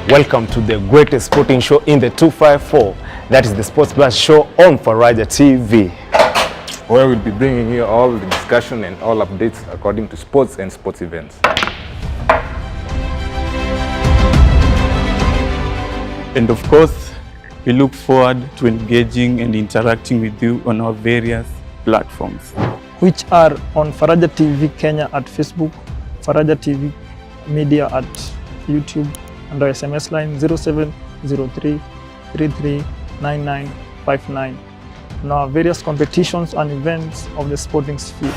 Welcome to the greatest sporting show in the 254. That is the Sports Blast show on Faraja TV, where we'll be bringing you all the discussion and all updates according to sports and sports events. And of course, we look forward to engaging and interacting with you on our various platforms, which are on Faraja TV Kenya at Facebook, Faraja TV Media at YouTube, and our SMS line 0703 339959, and our various competitions and events of the sporting sphere.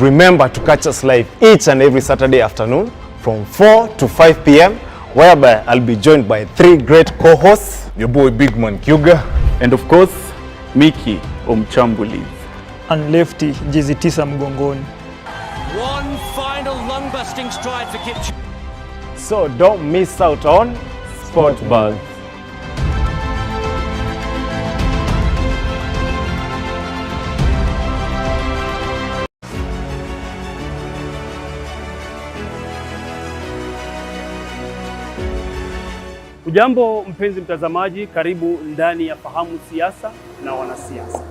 Remember to catch us live each and every Saturday afternoon from 4 to 5 p.m. whereby I'll be joined by 3 great co-hosts, your boy Big Man Kyuga, and of course, Mickey Omchambulis, and Lefty Jizitisa Mgongoni. One final lung-busting stride for Kipchoge. So don't miss out on Sport Buzz. Ujambo mpenzi mtazamaji, karibu ndani ya Fahamu Siasa na Wanasiasa.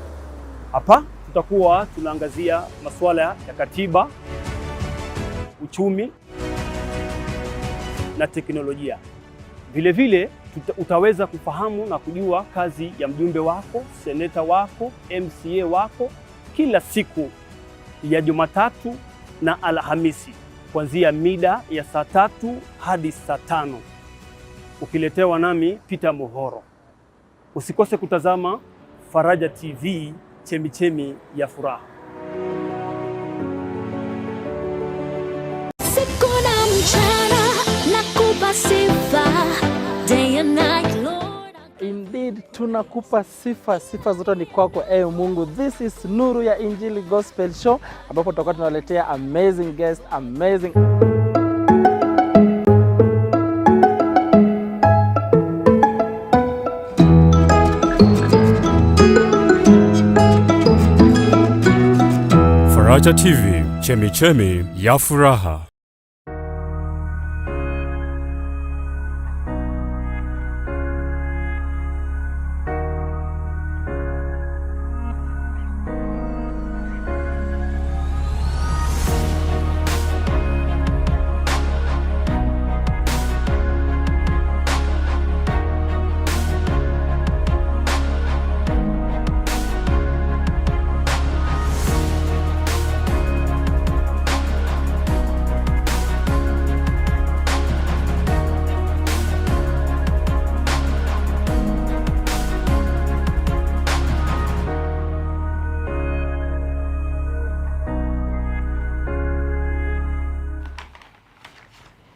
Hapa tutakuwa tunaangazia masuala ya katiba, uchumi na teknolojia. Vile vile utaweza kufahamu na kujua kazi ya mjumbe wako, seneta wako, MCA wako kila siku ya Jumatatu na Alhamisi kuanzia mida ya saa 3 hadi saa 5. Ukiletewa nami Peter Mohoro. Usikose kutazama Faraja TV, chemichemi ya furaha. Siku na mchana nakupa sifa, day and night Lord. Indeed, tunakupa sifa zote ni kwako ewe Mungu. This is Nuru ya Injili Gospel Show, ambapo tutakuwa tunawaletea amazing guest, amazing Faraja TV, chemichemi ya furaha.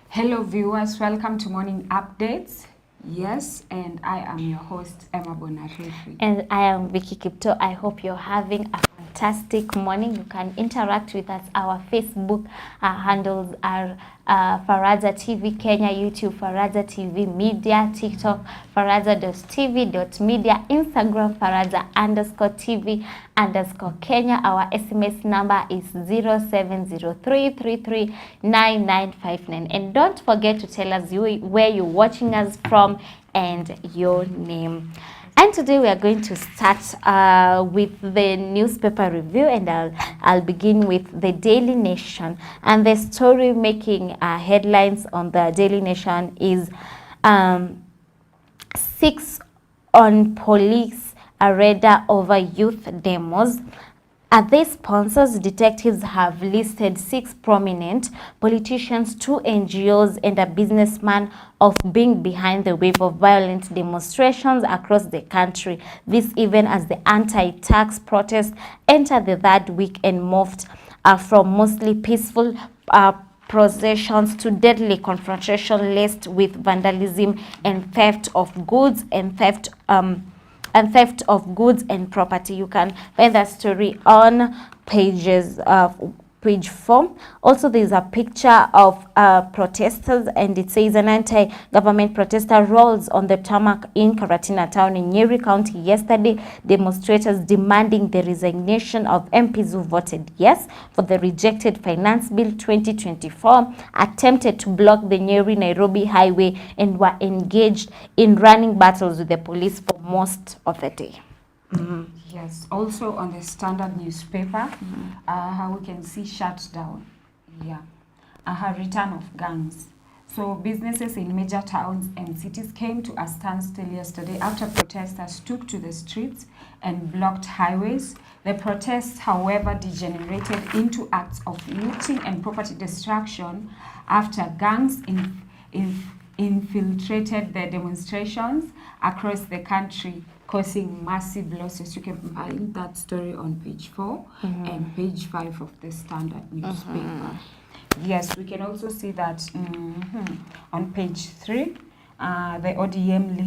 Hello viewers, welcome to Morning Updates. Yes, and I am your host, Emma Bonariri. And I am Vicky Kipto. I hope you're having a fantastic morning. You can interact with us. Our Facebook handles are Faraja TV Kenya, YouTube Faraja TV Media, TikTok Faraja.tv.media, Instagram Faraja_TV_Kenya. Our SMS number is 0703339959. And don't forget to tell us where you're watching us from and your name. And today we are going to start with the newspaper review, and I'll begin with the Daily Nation. And the story making headlines on the Daily Nation is 6 on police radar over youth demos. These sponsors, detectives have listed 6 prominent politicians, 2 NGOs, and a businessman of being behind the wave of violent demonstrations across the country. This even as the anti-tax protests enter the 3rd week and morphed from mostly peaceful processions to deadly confrontation laced with vandalism and theft of goods and theft of goods and property. You can find that story on pages page 4. Also, there's a picture of protesters, and it says an anti-government protester rolls on the tarmac in Karatina town in Nyeri County yesterday. Demonstrators demanding the resignation of MPs who voted yes for the rejected Finance Bill 2024, attempted to block the Nyeri-Nairobi highway, and were engaged in running battles with the police for most of the day. Yes, also on the Standard newspaper, how we can see shutdown, return of gangs. So businesses in major towns and cities came to a standstill yesterday after protesters took to the streets and blocked highways. The protests, however, degenerated into acts of looting and property destruction after gangs infiltrated the demonstrations across the country, causing massive losses. You can find that story on page 4 and page 5 of the Standard newspaper. Yes, we can also see that on page 3, the ODM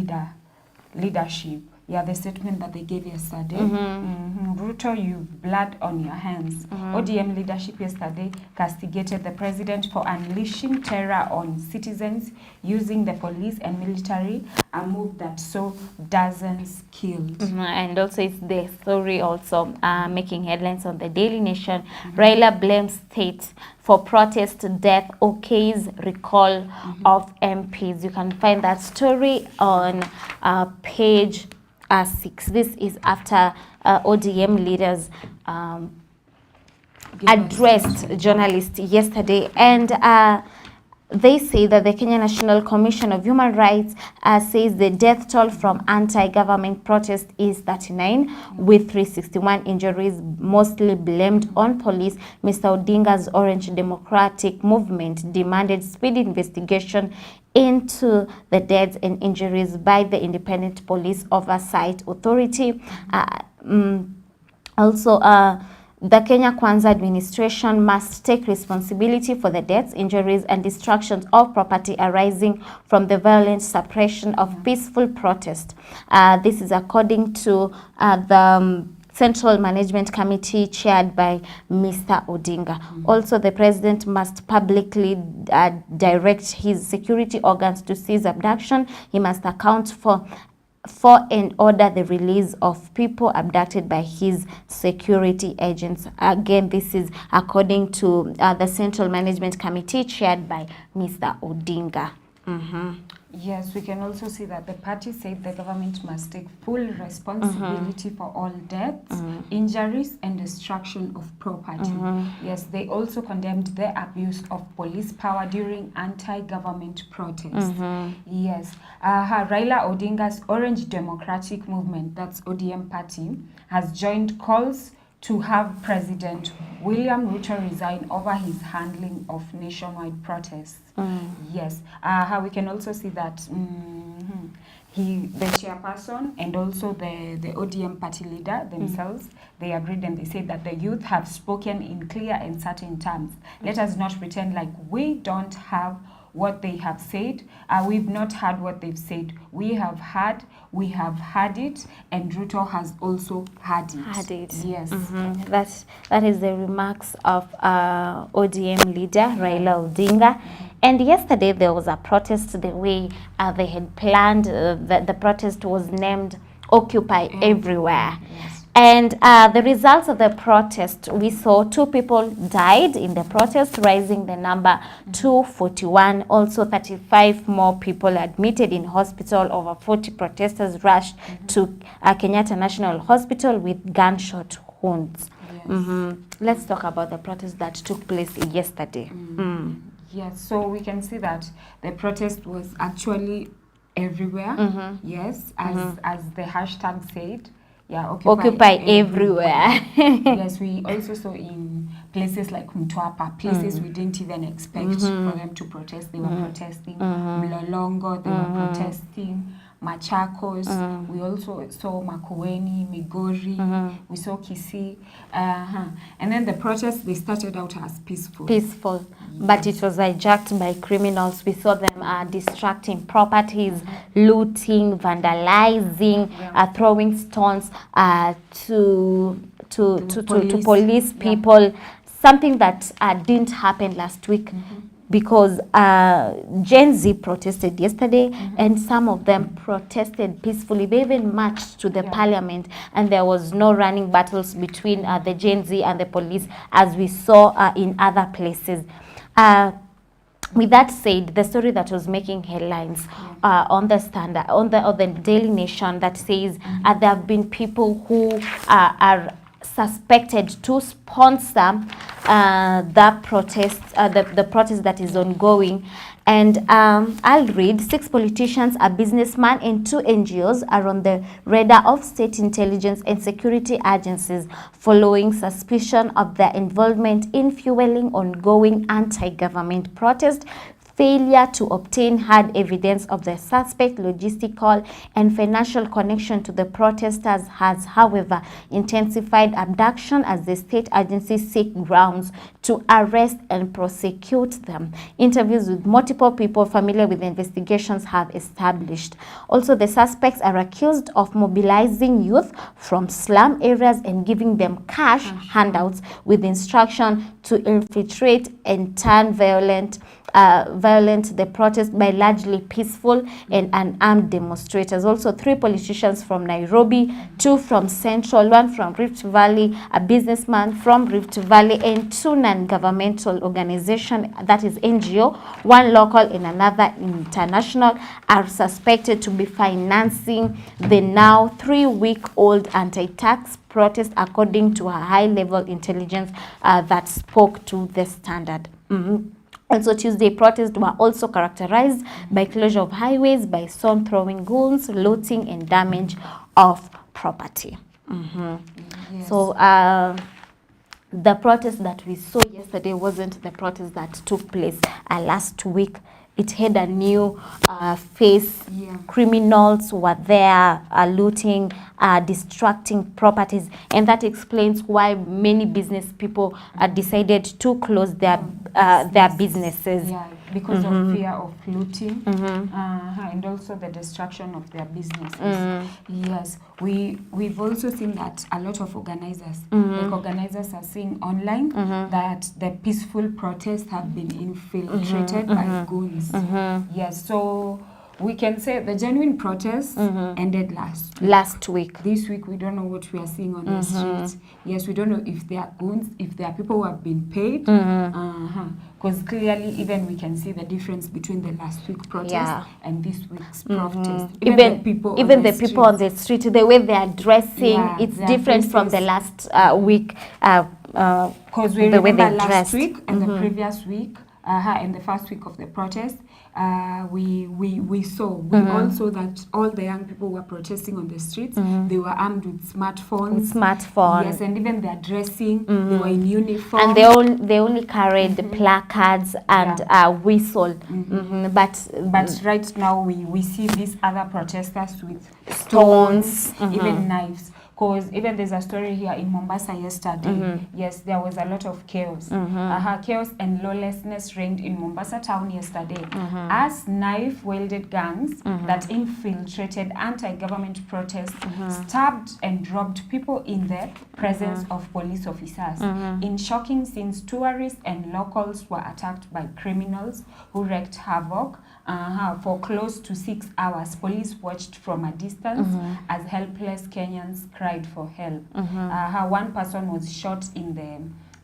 leadership. Yeah, the statement that they gave yesterday. Ruto, you've blood on your hands. ODM leadership yesterday castigated the president for unleashing terror on citizens using the police and military, a move that saw dozens killed. And also it's the story also making headlines on the Daily Nation. Raila blames state for protest death, OK's recall of MPs. You can find that story on page 6. This is after ODM leaders addressed journalists yesterday, and they say that the Kenya National Commission of Human Rights says the death toll from anti-government protest is 39, with 361 injuries, mostly blamed on police. Mr. Odinga's Orange Democratic Movement demanded speedy investigation into the deaths and injuries by the Independent Police Oversight Authority. The Kenya Kwanza administration must take responsibility for the deaths, injuries, and destruction of property arising from the violent suppression of peaceful protest. This is according to the Central Management Committee chaired by Mr. Odinga. Also, the president must publicly direct his security organs to cease abduction. He must account for and order the release of people abducted by his security agents. Again, this is according to the Central Management Committee chaired by Mr. Odinga. Yes, we can also see that the party said the government must take full responsibility for all deaths, injuries, and destruction of property. Yes, they also condemned the abuse of police power during anti-government protests. Yes, Raila Odinga's Orange Democratic Movement, that's ODM party, has joined calls to have President William Ruto resign over his handling of nationwide protests. Yes, we can also see that the chairperson and also the ODM party leader themselves, they agreed and they said that the youth have spoken in clear and certain terms. Let us not pretend like we don't have what they have said. We've not heard what they've said. We have heard it, and Ruto has also heard it. Yes. That is the remarks of ODM leader Raila Odinga. And yesterday there was a protest the way they had planned. The protest was named Occupy Everywhere. And the results of the protest, we saw 2 people died in the protest, raising the number to 41. Also, 35 more people admitted in hospital. Over 40 protesters rushed to Kenyatta National Hospital with gunshot wounds. Let's talk about the protest that took place yesterday. Yes, so we can see that the protest was actually everywhere. Yes, as the hashtag said. Yeah, occupy everywhere. Yes, we also saw in places like Mtwapa, places we didn't even expect for them to protest. They were protesting Mlolongo, they were protesting Machakos. We also saw Makueni, Migori, we saw Kisii. And then the protests, they started out as peaceful. But it was hijacked by criminals. We saw them distracting properties, looting, vandalizing, throwing stones to police people. something that didn't happen last week. Because Gen Z protested yesterday, and some of them protested peacefully. They even marched to the parliament, and there was no running battles between the Gen Z and the police, as we saw in other places. With that said, the story that was making headlines on the Standard, on the Daily Nation, that says there have been people who are suspected to sponsor the protest that is ongoing. And I'll read. 6 politicians, a businessman, and 2 NGOs are on the radar of state intelligence and security agencies following suspicion of their involvement in fueling ongoing anti-government protest. Failure to obtain hard evidence of the suspect logistical and financial connection to the protesters has, however, intensified abduction as the state agencies seek grounds to arrest and prosecute them. Interviews with multiple people familiar with the investigations have established. Also, the suspects are accused of mobilizing youth from slum areas and giving them cash handouts with instruction to infiltrate and turn violent the protest by largely peaceful and unarmed demonstrators. Also, 3 politicians from Nairobi, 2 from Central, 1 from Rift Valley, a businessman from Rift Valley, and 2 non-governmental organizations, that is NGO, 1 local and another international, are suspected to be financing the now 3-week-old anti-tax protest, according to a high-level intelligence that spoke to the Standard. Also, Tuesday protests were also characterized by closure of highways, by stone throwing guns, looting, and damage of property. Yes. So the protest that we saw yesterday wasn't the protest that took place last week. It had a new face. Criminals were there looting, distracting properties, and that explains why many business people decided to close their businesses. Yeah, because of fear of looting and also the destruction of their businesses. Yes, we've also seen that a lot of organizers, like organizers are saying online that the peaceful protests have been infiltrated by goons. Yes, so we can say the genuine protests ended last week. This week, we don't know what we are seeing on the streets. Yes, we don't know if they are goons, if there are people who have been paid. Because clearly, even we can see the difference between the last week protest and this week's protest. Even the people on the street, the way they are dressing, it's different from the last week. Because we remember last week and the previous week, and the first week of the protest, we all saw that all the young people who were protesting on the streets, they were armed with smartphones. Yes, and even their dressing, they were in uniform. And they only carried placards and whistle. But right now we see these other protesters with stones, even knives. Because even there's a story here in Mombasa yesterday. Yes, there was a lot of chaos. Chaos and lawlessness reigned in Mombasa town yesterday as knife-wielded gangs that infiltrated anti-government protests stabbed and robbed people in the presence of police officers. In shocking scenes, tourists and locals were attacked by criminals who wreaked havoc. For close to 6 hours, police watched from a distance as helpless Kenyans cried for help. One person was shot in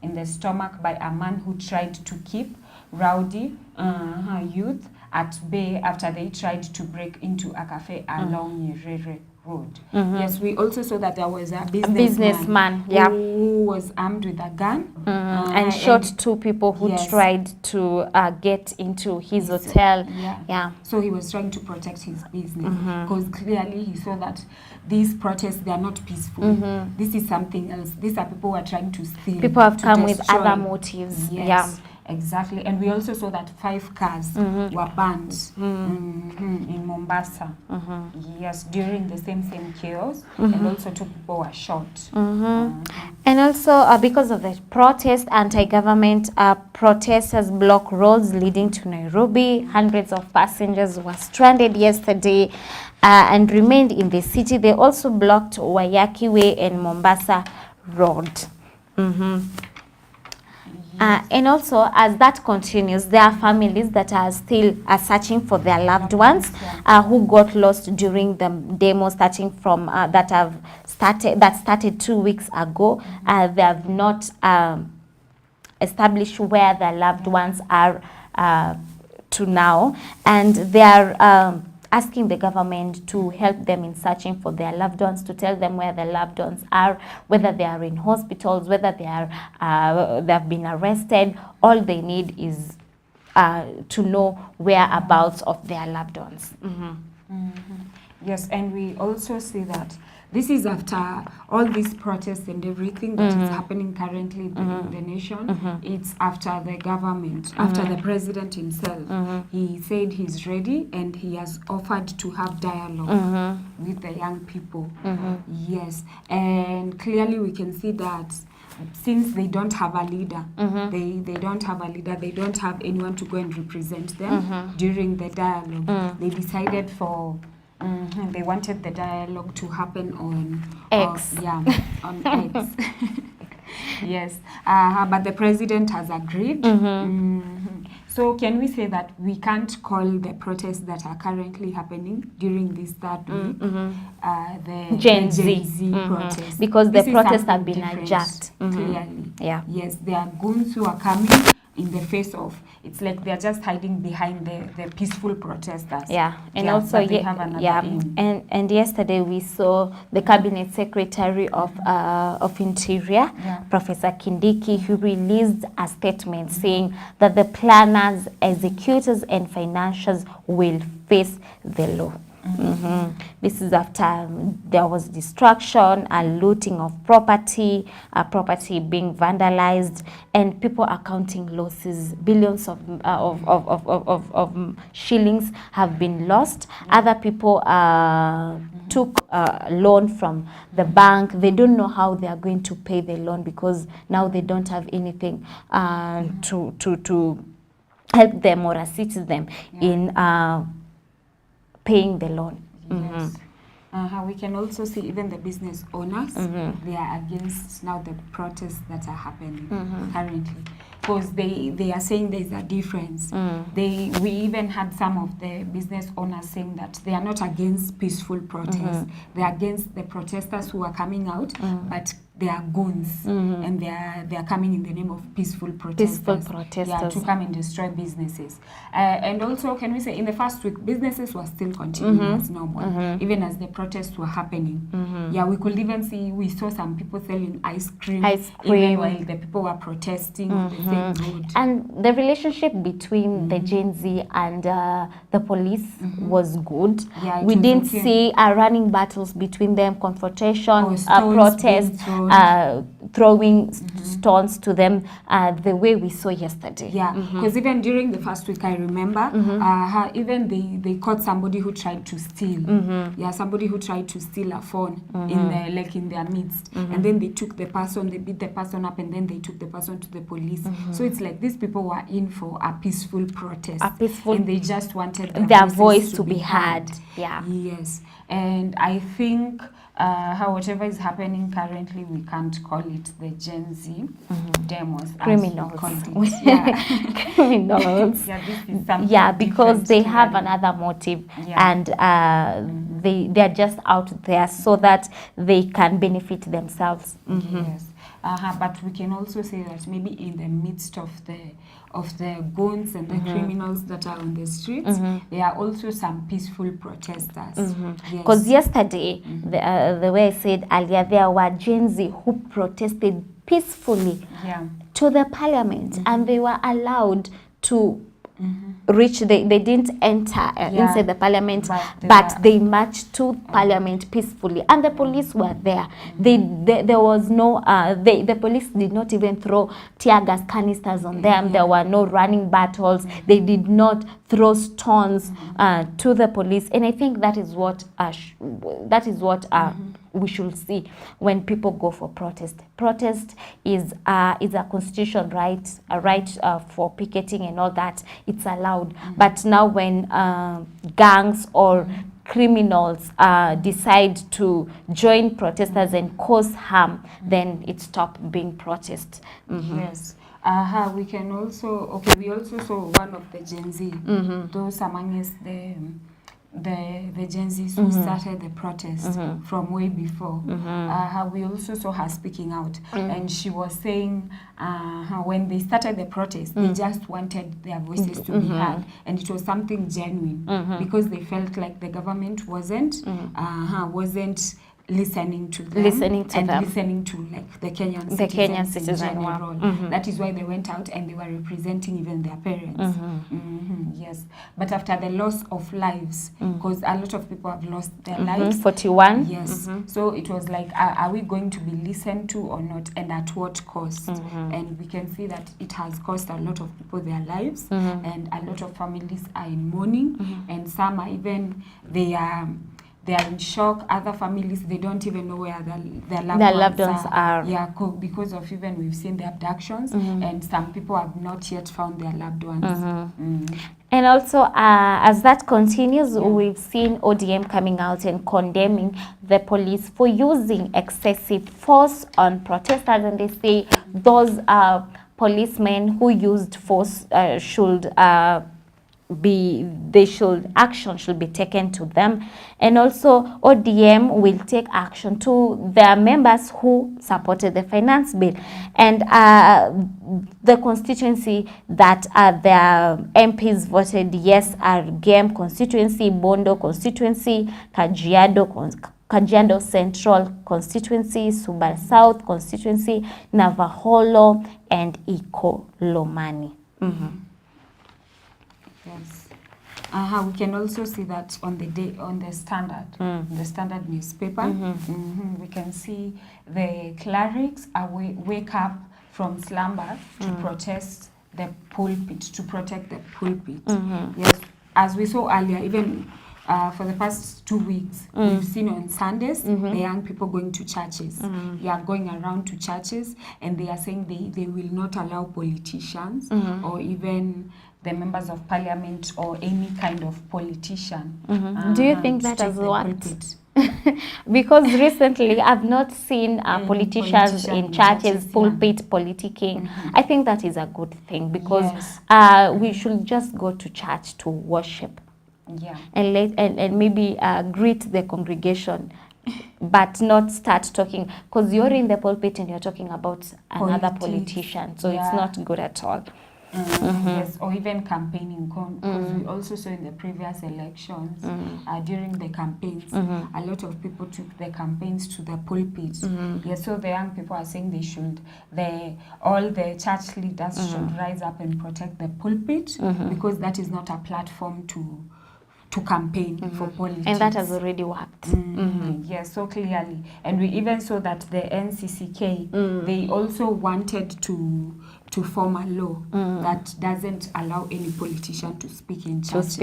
the stomach by a man who tried to keep rowdy youth at bay after they tried to break into a cafe along Nyerere Road. Yes, we also saw that there was a businessman who was armed with a gun and shot 2 people who tried to get into his hotel. So he was trying to protect his business because clearly he saw that these protests, they are not peaceful. This is something else. These are people who are trying to steal. People have come with other motives. Yes. Exactly, and we also saw that 5 cars were banned in Mombasa. Yes, during the same chaos, and also 2 people were shot. And also because of the protest, anti-government protesters blocked roads leading to Nairobi. Hundreds of passengers were stranded yesterday and remained in the city. They also blocked Wayaki Way and Mombasa Road. And also, as that continues, there are families that are still searching for their loved ones who got lost during the demo, starting from that started 2 weeks ago. They have not established where their loved ones are to now, and they are asking the government to help them in searching for their loved ones, to tell them where their loved ones are, whether they are in hospitals, whether they have been arrested. All they need is to know whereabouts of their loved ones. Yes, and we also see that this is after all these protests and everything that is happening currently in the nation. It's after the government, after the president himself. He said he's ready and he has offered to have dialogue with the young people. Yes, and clearly we can see that since they don't have a leader, they don't have a leader, they don't have anyone to go and represent them during the dialogue. They decided for they wanted the dialogue to happen on X. On X. Yes, but the president has agreed. So can we say that we can't call the protests that are currently happening during this third week the Gen Z protests? Because This the is protests have something been different, adjusted. clearly. Yes, there are goons who are coming in the face of, it's like they're just hiding behind the peaceful protesters. And also they have another aim. and yesterday we saw the cabinet secretary of Interior, Professor Kindiki, who released a statement saying that the planners, executors and financiers will face the law. This is after there was destruction and looting of property, property being vandalized, and people are counting losses. Billions of shillings have been lost. Other people took a loan from the bank. They don't know how they are going to pay the loan because now they don't have anything to help them or assist them in paying the loan. Yes. We can also see even the business owners, they are against now the protests that are happening currently, because they are saying there's a difference. We even had some of the business owners saying that they are not against peaceful protests. They are against the protesters who are coming out, but they are goons, and they are coming in the name of peaceful protesters. To come and destroy businesses. And also, can we say, in the first week, businesses were still continuing as normal, even as the protests were happening. We could even see, we saw some people selling ice cream. Even while the people were protesting on the same road. And the relationship between the Gen Z and the police was good. We didn't see running battles between them, confrontation, protests, throwing stones to them the way we saw yesterday. Because even during the first week, I remember even they caught somebody who tried to steal. Somebody who tried to steal a phone in their midst, and then they took the person, they beat the person up, and then they took the person to the police. So it's like these people were in for a peaceful protest, and they just wanted their voice to be heard. Yes, and I think whatever is happening currently, we can't call it the Gen Z demos. Criminals. Criminals. Because they have another motive, and they are just out there so that they can benefit themselves. Yes. But we can also say that maybe in the midst of the goons and the criminals that are on the streets, there are also some peaceful protesters. Because yesterday, the way I said earlier, there were Gen Z who protested peacefully to the parliament, and they were allowed to reach. They didn't enter inside the parliament, but they marched to parliament peacefully, and the police were there. There was no the police did not even throw tear gas canisters on them. There were no running battles. They did not throw stones to the police, and I think that is what we should see when people go for protest. Protest is a constitutional right, a right for picketing and all that. It's allowed. But now when gangs or criminals decide to join protesters and cause harm, then it stops being protest. Yes. We can also, okay, we also saw one of the Gen Z, those among us, the Gen Zs who started the protest from way before. We also saw her speaking out, and she was saying when they started the protest, they just wanted their voices to be heard, and it was something genuine because they felt like the government wasn't listening to them, listening to like the Kenyan citizens in general. That is why they went out and they were representing even their parents. Yes, but after the loss of lives, because a lot of people have lost their lives, 41. Yes, so it was like, are we going to be listened to or not, and at what cost? And we can see that it has cost a lot of people their lives, and a lot of families are in mourning, and some are even they are in shock. Other families, they don't even know where their loved ones are. Yeah, because of even we've seen the abductions, and some people have not yet found their loved ones. And also, as that continues, we've seen ODM coming out and condemning the police for using excessive force on protesters, and they say those policemen who used force action should be taken to them. And also ODM will take action to their members who supported the finance bill, and the constituency that their MPs voted yes are Game constituency, Bondo constituency, Kajiado Central constituency, Suba South constituency, Navaholo, and Iko Lomani. Yes. We can also see that on the Standard newspaper. We can see the clerics wake up from slumber to protest the pulpit, to protect the pulpit. Yes, as we saw earlier, even for the past 2 weeks, we've seen on Sundays the young people going to churches. They are going around to churches, and they are saying they will not allow politicians or even the members of parliament or any kind of politician. Do you think that has worked? Because recently I've not seen politicians in churches, pulpit politicking. I think that is a good thing, because we should just go to church to worship. And maybe greet the congregation, but not start talking, because you're in the pulpit and you're talking about another politician, so it's not good at all. Yes, or even campaigning, because we also saw in the previous elections, during the campaigns, a lot of people took the campaigns to the pulpit. Yes, so the young people are saying all the church leaders should rise up and protect the pulpit, because that is not a platform to campaign for politics. And that has already worked. Yes, so clearly. And we even saw that the NCCK, they also wanted to form a law that doesn't allow any politician to speak in churches.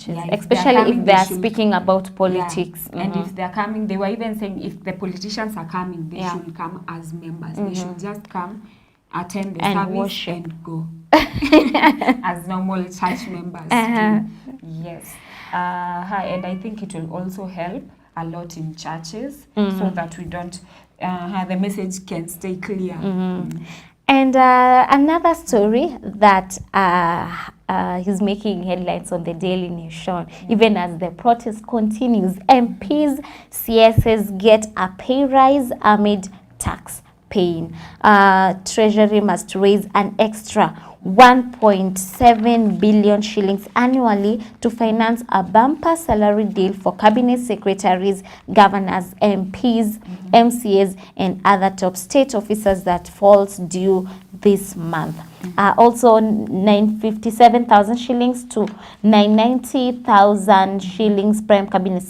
Yeah, especially if they are speaking about politics. And if they're coming, they were even saying if the politicians are coming, they should come as members. They should just come, attend the service, worship, and go. As normal church members do. Yes. And I think it will also help a lot in churches, so that we don't, the message can stay clear. And another story that is making headlines on the Daily News show, even as the protest continues, MPs, CSs get a pay rise amid tax paying. Treasury must raise an extra 1.7 billion shillings annually to finance a bumper salary deal for cabinet secretaries, governors, MPs, MCAs, and other top state officers that falls due this month. Also 957,000 shillings to 990,000 shillings prime cabinet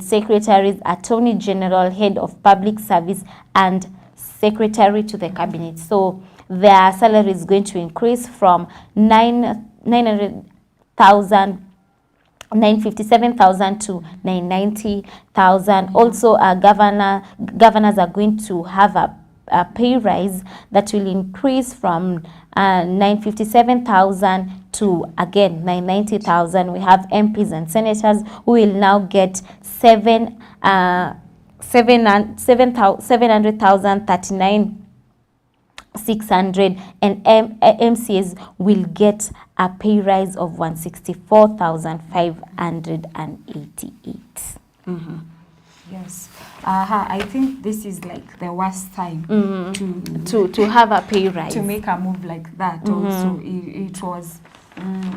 secretaries, attorney general, head of public service, and secretary to the cabinet. So their salary is going to increase from 957,000 to 990,000. Also, governors are going to have a pay rise that will increase from 957,000 to again 990,000. We have MPs and senators who will now get 700,039 600, and MCAs will get a pay rise of 164,588. Yes. I think this is like the worst time to have a pay rise. To make a move like that also.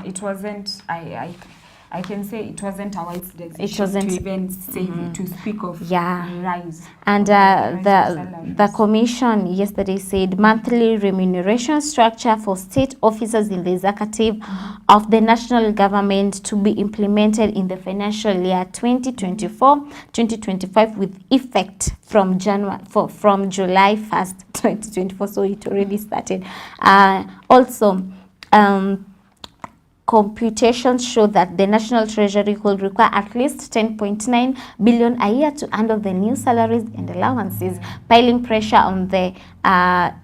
It wasn't, I can say it wasn't a wise decision to even say, to speak of rise. And the commission yesterday said monthly remuneration structure for state officers in the executive of the national government to be implemented in the financial year 2024-2025 with effect from July 1st, 2024. So it already started. Also, computations show that the National Treasury will require at least 10.9 billion a year to handle the new salaries and allowances, piling pressure on the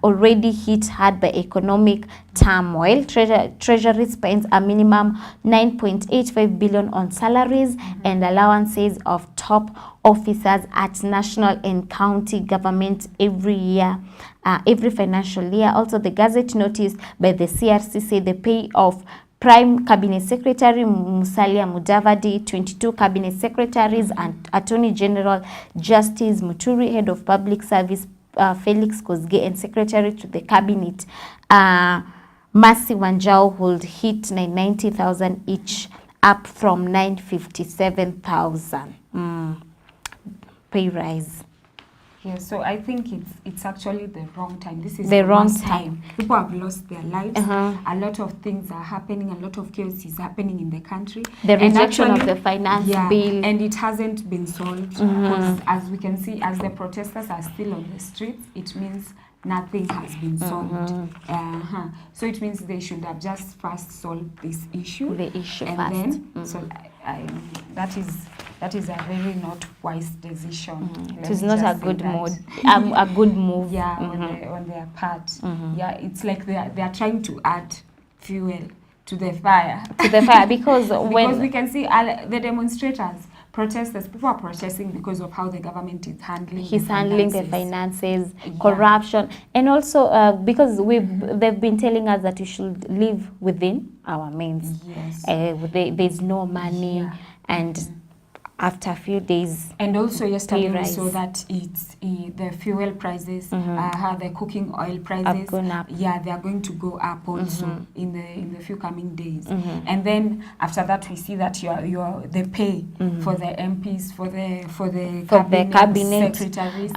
already hit hard by economic turmoil. Treasury spends a minimum 9.85 billion on salaries and allowances of top officers at national and county government every year, every financial year. Also, the Gazette notice by the CRC said the pay of Prime Cabinet Secretary Musalia Mudavadi, 22 Cabinet Secretaries and Attorney General Justice Muturi, Head of Public Service Felix Kosgei, and Secretary to the Cabinet Mercy Wanjau would hit 990,000 each, up from 957,000 pay rise. Yeah, so I think it's actually the wrong time. This is the wrong time. People have lost their lives. A lot of things are happening. A lot of chaos is happening in the country. The rejection of the finance bill. And it hasn't been solved. Because as we can see, as the protesters are still on the streets, it means nothing has been solved. So it means they should have just first solved this issue. The issue and first. Then, so that is a very not wise decision. It is not a good move. A good move. Yeah, on their part. Yeah, it's like they are trying to add fuel to the fire. Because when we can see the demonstrators, protesters, people are protesting because of how the government is handling. The finances, corruption, and also because they've been telling us that we should live within our means. Yes. There's no money, and after a few days. And also yesterday we saw that it's the fuel prices, the cooking oil prices have gone up. Yeah, they are going to go up also in the few coming days. And then after that we see that the pay for the MPs, for the cabinet secretaries,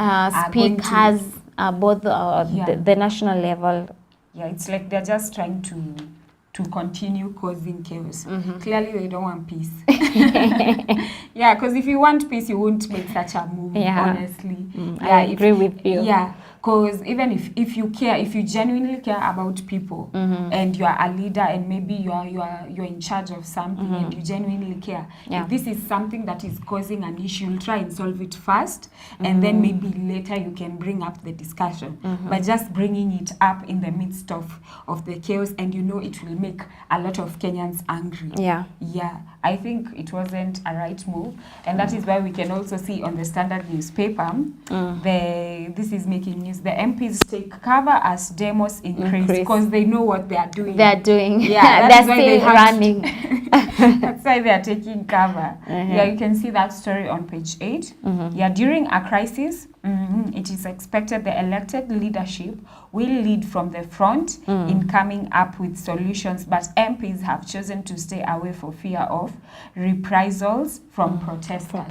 speakers, both the national level. Yeah, it's like they're just trying to continue causing chaos. Clearly they don't want peace. Yeah, because if you want peace, you won't make such a move, honestly. I agree with you. Yeah, because even if you care, if you genuinely care about people, and you are a leader, and maybe you're in charge of something, and you genuinely care, if this is something that is causing an issue, you'll try and solve it first, and then maybe later you can bring up the discussion. But just bringing it up in the midst of the chaos, and it will make a lot of Kenyans angry. Yeah, I think it wasn't a right move, and that is why we can also see on the Standard newspaper, this is making news. The MPs take cover as demos increase because they know what they are doing. Yeah, they're still running. That's why they are taking cover. Yeah, you can see that story on page 8. Yeah, during a crisis, it is expected the elected leadership will lead from the front in coming up with solutions, but MPs have chosen to stay away for fear of reprisals from protesters.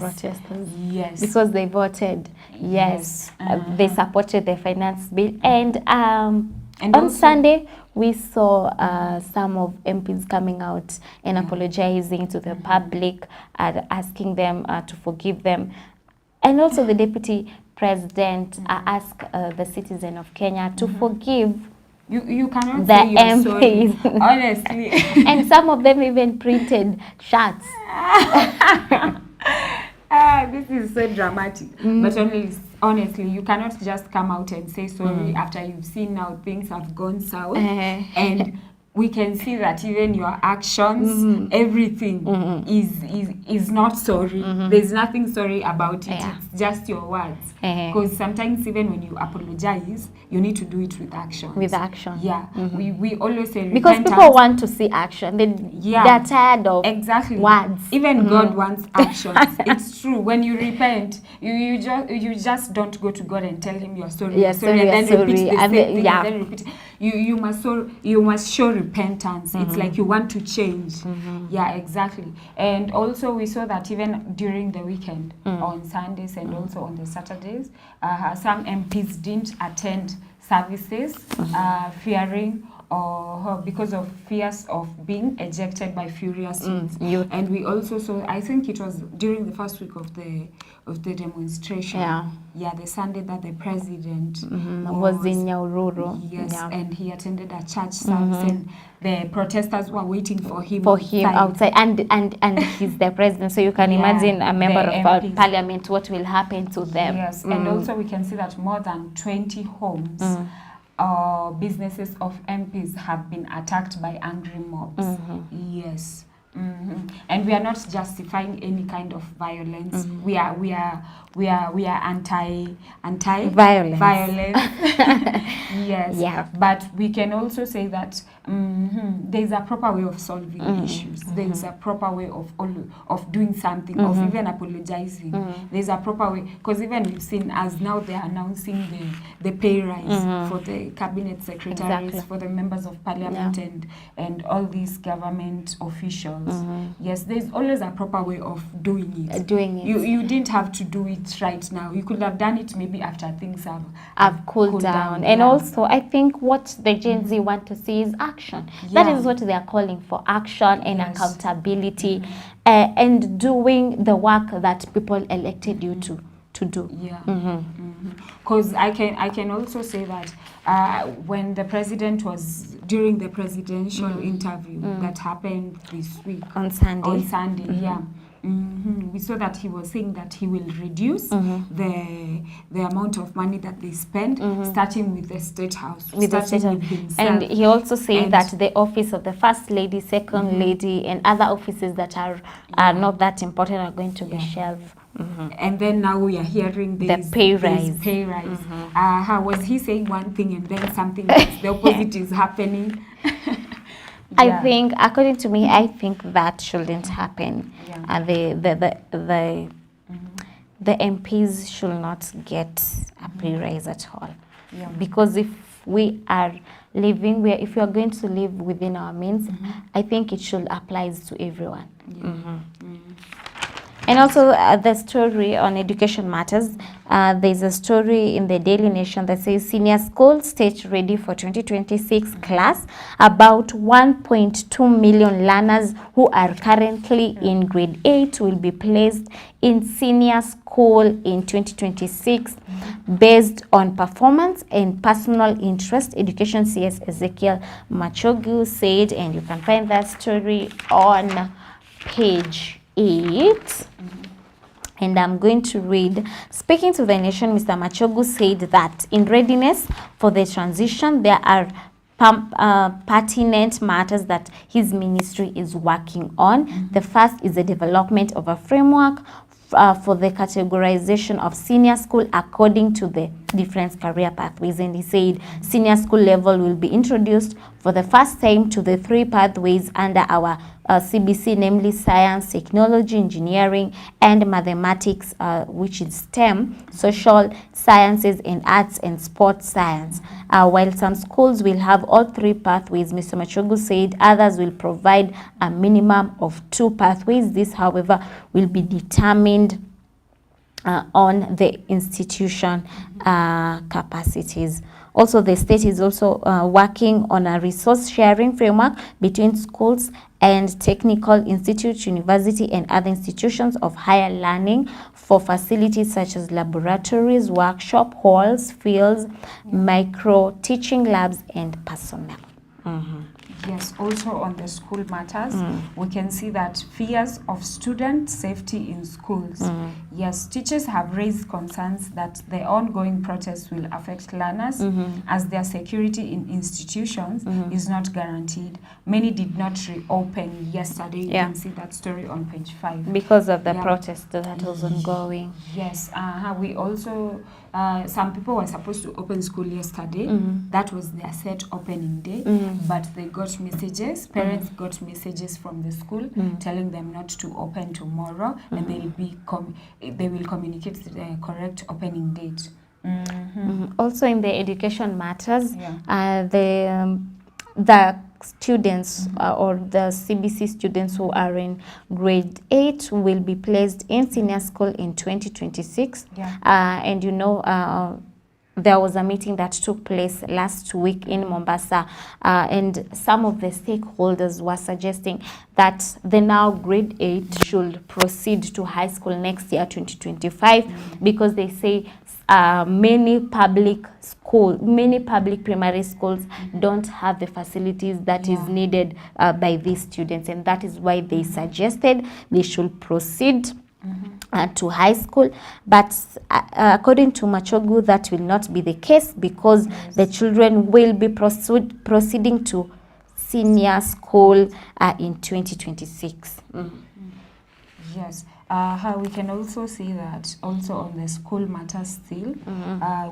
Yes. Because they voted yes. They supported the finance bill. And on Sunday, we saw some of MPs coming out and apologizing to the public, asking them to forgive them. And also the deputy president asked the citizen of Kenya to forgive you cannot the say you're MPs. sorry, honestly. And some of them even printed shirts. This is so dramatic. But honestly, you cannot just come out and say sorry after you've seen now things have gone south. And we can see that even your actions, everything is not sorry. There's nothing sorry about it. Yeah. It's just your words. Because sometimes even when you apologize, you need to do it with action. With action. Yeah. We always say Because repentance. people want to see action. They're tired of words. Even God wants actions. It's true. When you repent, you just don't go to God and tell him you're sorry, Yeah, you're sorry, and then repeat the and same thing, yeah. and then repeat it. You must show repentance. It's like you want to change. Yeah, exactly. And also we saw that even during the weekend on Sundays and also on the Saturdays, some MPs didn't attend services, fearing or because of fears of being ejected by furious youth. And we also saw, I think it was during the first week of the demonstration. Yeah, the Sunday that the president was in Nyahururu. Yes, and he attended a church service, and the protesters were waiting for him outside. And he's the president, so you can imagine a member of our parliament, what will happen to them. Yes, and also we can see that more than 20 homes businesses of MPs have been attacked by angry mobs. Yes. And we are not justifying any kind of violence. We are anti violence. Yes. Yeah. But we can also say that there is a proper way of solving issues. There is a proper way of doing something, of even apologizing. There is a proper way, because even we've seen as now they are announcing the pay rise for the cabinet secretaries, for the members of parliament, and all these government officials. Yes, there's always a proper way of doing it. You didn't have to do it right now. You could have done it maybe after things have cooled down. And also, I think what the Gen Z want to see is action. That is what they are calling for, action and accountability, and doing the work that people elected you to do. Yeah. Because I can also say that when the president was during the presidential interview that happened this week on Sunday, yeah. We saw that he was saying that he will reduce the amount of money that they spend, starting with the State House, and he also said that the office of the First Lady, Second Lady, and other offices that are not that important are going to be shelved. And then now we are hearing the pay rise. How was he saying one thing and then something else, the opposite is happening? I think, according to me, I think that shouldn't happen. The MPs should not get a pay rise at all. Because if we are living, if we are going to live within our means, I think it should apply to everyone. And also the story on education matters. There's a story in the Daily Nation that says senior school stage ready for 2026 class. About 1.2 million learners who are currently in grade 8 will be placed in senior school in 2026 based on performance and personal interest, Education CS Ezekiel Machogu said, and you can find that story on page 8. And I'm going to read. Speaking to the nation, Mr. Machogu said that in readiness for the transition, there are pertinent matters that his ministry is working on. The first is the development of a framework for the categorization of senior school according to the different career pathways. And he said senior school level will be introduced for the first time to the 3 pathways under our CBC, namely science, technology, engineering, and mathematics, which is STEM, social sciences, and arts and sports science. While some schools will have all 3 pathways, Mr. Machogu said others will provide a minimum of 2 pathways. This, however, will be determined on the institution capacities. Also, the state is also working on a resource sharing framework between schools and technical institutes, university, and other institutions of higher learning for facilities such as laboratories, workshop halls, fields, micro teaching labs, and personnel. Yes, also on the school matters, we can see that fears of student safety in schools. Yes, teachers have raised concerns that the ongoing protests will affect learners as their security in institutions is not guaranteed. Many did not reopen yesterday. You can see that story on page 5. Because of the protest that was ongoing. Yes, we also, some people were supposed to open school yesterday. That was their set opening day, but they got messages, parents got messages from the school telling them not to open tomorrow, and they will communicate the correct opening date. Also in the education matters, the students or the CBC students who are in grade 8 will be placed in senior school in 2026. And you know, there was a meeting that took place last week in Mombasa, and some of the stakeholders were suggesting that the now grade 8 should proceed to high school next year, 2025, because they say many public primary schools don't have the facilities that is needed by these students, and that is why they suggested they should proceed to high school. But according to Machogu, that will not be the case, because the children will be proceeding to senior school in 2026. Yes. We can also see that also on the school matters still,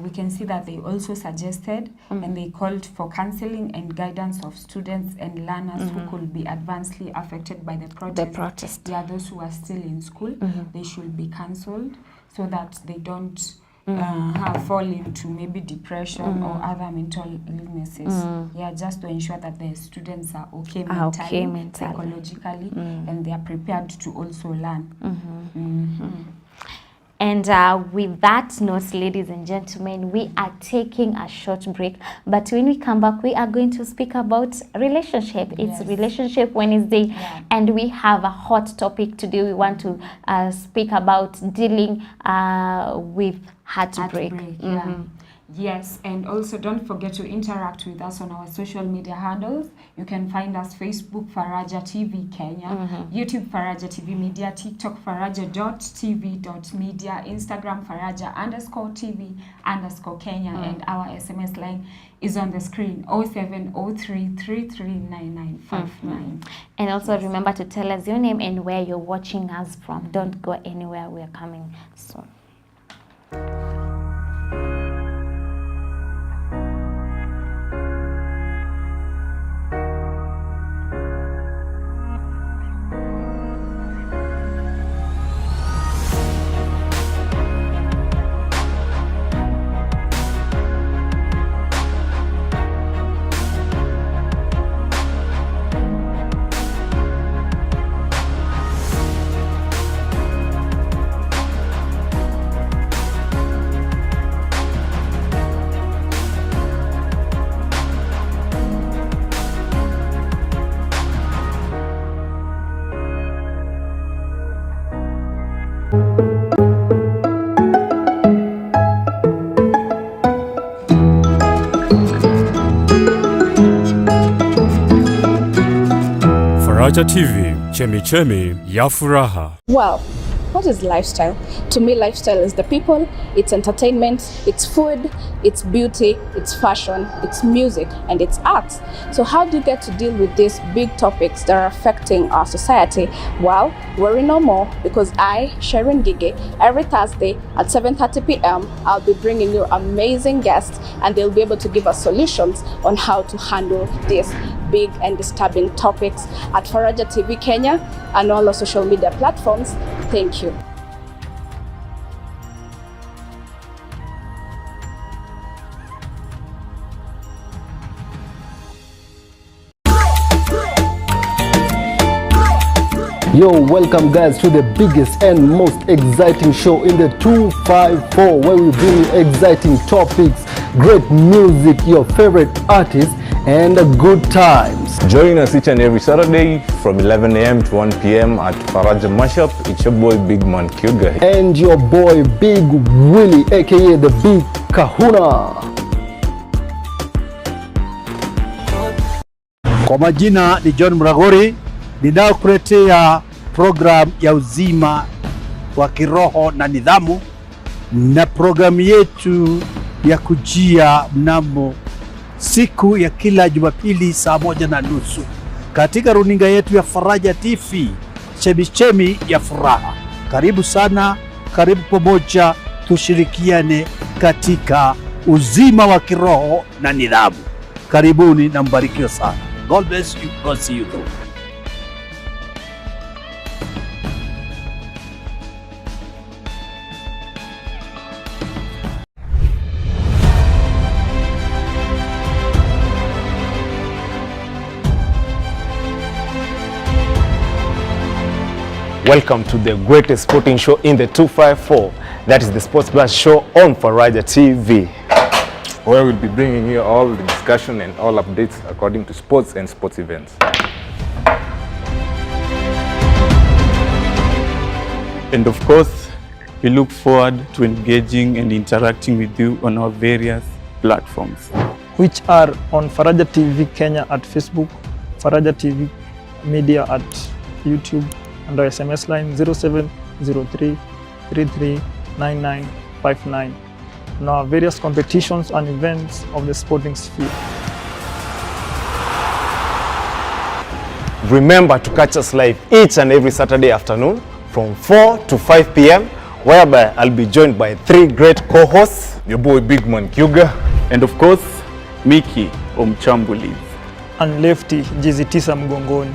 we can see that they also suggested and they called for counseling and guidance of students and learners who could be adversely affected by the protest. Yeah, those who are still in school, they should be counseled so that they don't fall into maybe depression or other mental illnesses. Yeah, just to ensure that the students are okay mentally, psychologically, and they are prepared to also learn. And with that note, ladies and gentlemen, we are taking a short break. But when we come back, we are going to speak about relationship. It's Relationship Wednesday, and we have a hot topic today. We want to speak about dealing with heartbreak. Yes, and also don't forget to interact with us on our social media handles. You can find us Facebook Faraja TV Kenya, YouTube Faraja TV Media, TikTok faraja.tv.media, Instagram Faraja_TV_Kenya, and our SMS line is on the screen, 0703339959. And also remember to tell us your name and where you're watching us from. Don't go anywhere, we're coming soon. Faraja TV, Chemichemi ya Furaha. Well, what is lifestyle? To me, lifestyle is the people, it's entertainment, it's food, it's beauty, it's fashion, it's music, and it's art. So how do you get to deal with these big topics that are affecting our society? Well, worry no more, because I, Sharon Gige, every Thursday at 7:30 p.m., I'll be bringing you amazing guests, and they'll be able to give us solutions on how to handle these big and disturbing topics at Faraja TV Kenya and all our social media platforms. Thank you. Yo, welcome guys to the biggest and most exciting show in the 254, where we bring you exciting topics, great music, your favorite artists, and good times. Join us each and every Saturday from 11 a.m. to 1 p.m. at Faraja Mashup. It's your boy Big Man Kyuga. And your boy Big Willie, aka the Big Kahuna. Kwa majina ni John Mragori, ninayokuletea program ya uzima wa kiroho na nidhamu, na programu yetu ya kujia mnamo siku ya kila Jumapili saa 1:30 katika runinga yetu ya Faraja TV, Chemichemi ya Furaha. Karibu sana, karibu pamoja, tushirikiane katika uzima wa kiroho na nidhamu. Karibuni na mbarikiwe sana. God bless you. God see you through. Welcome to the greatest sporting show in the 254. That is the Sports Blast show on Faraja TV, where we'll be bringing you all the discussion and all updates according to sports and sports events. And of course, we look forward to engaging and interacting with you on our various platforms, which are on Faraja TV Kenya at Facebook, Faraja TV Media at YouTube, and our SMS line 0703 339959, and our various competitions and events of the sporting sphere. Remember to catch us live each and every Saturday afternoon from 4 to 5 p.m, whereby I'll be joined by 3 great co-hosts, your boy Big Man Kyuga, and of course, Mickey Omchambulis, and Lefty Jizitisa Mgongoni.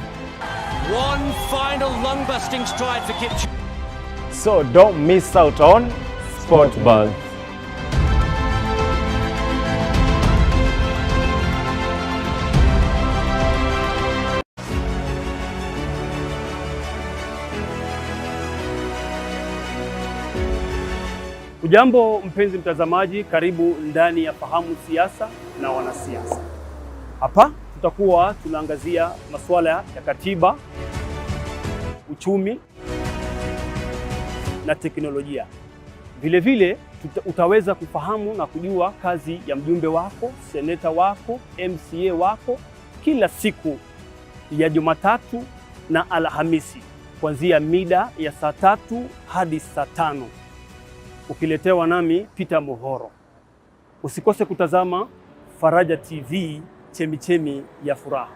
One final lung-busting stride for Kipchoge. So don't miss out on Sport Buzz. Ujambo mpenzi mtazamaji, karibu ndani ya Fahamu Siasa na Wanasiasa. Hapa tutakuwa tunaangazia masuala ya katiba, uchumi na teknolojia. Vile vile utaweza kufahamu na kujua kazi ya mjumbe wako, seneta wako, MCA wako kila siku ya Jumatatu na Alhamisi kuanzia mida ya saa 3 hadi saa 5, ukiletewa nami Peter Mohoro. Usikose kutazama Faraja TV, Chemichemi ya Furaha.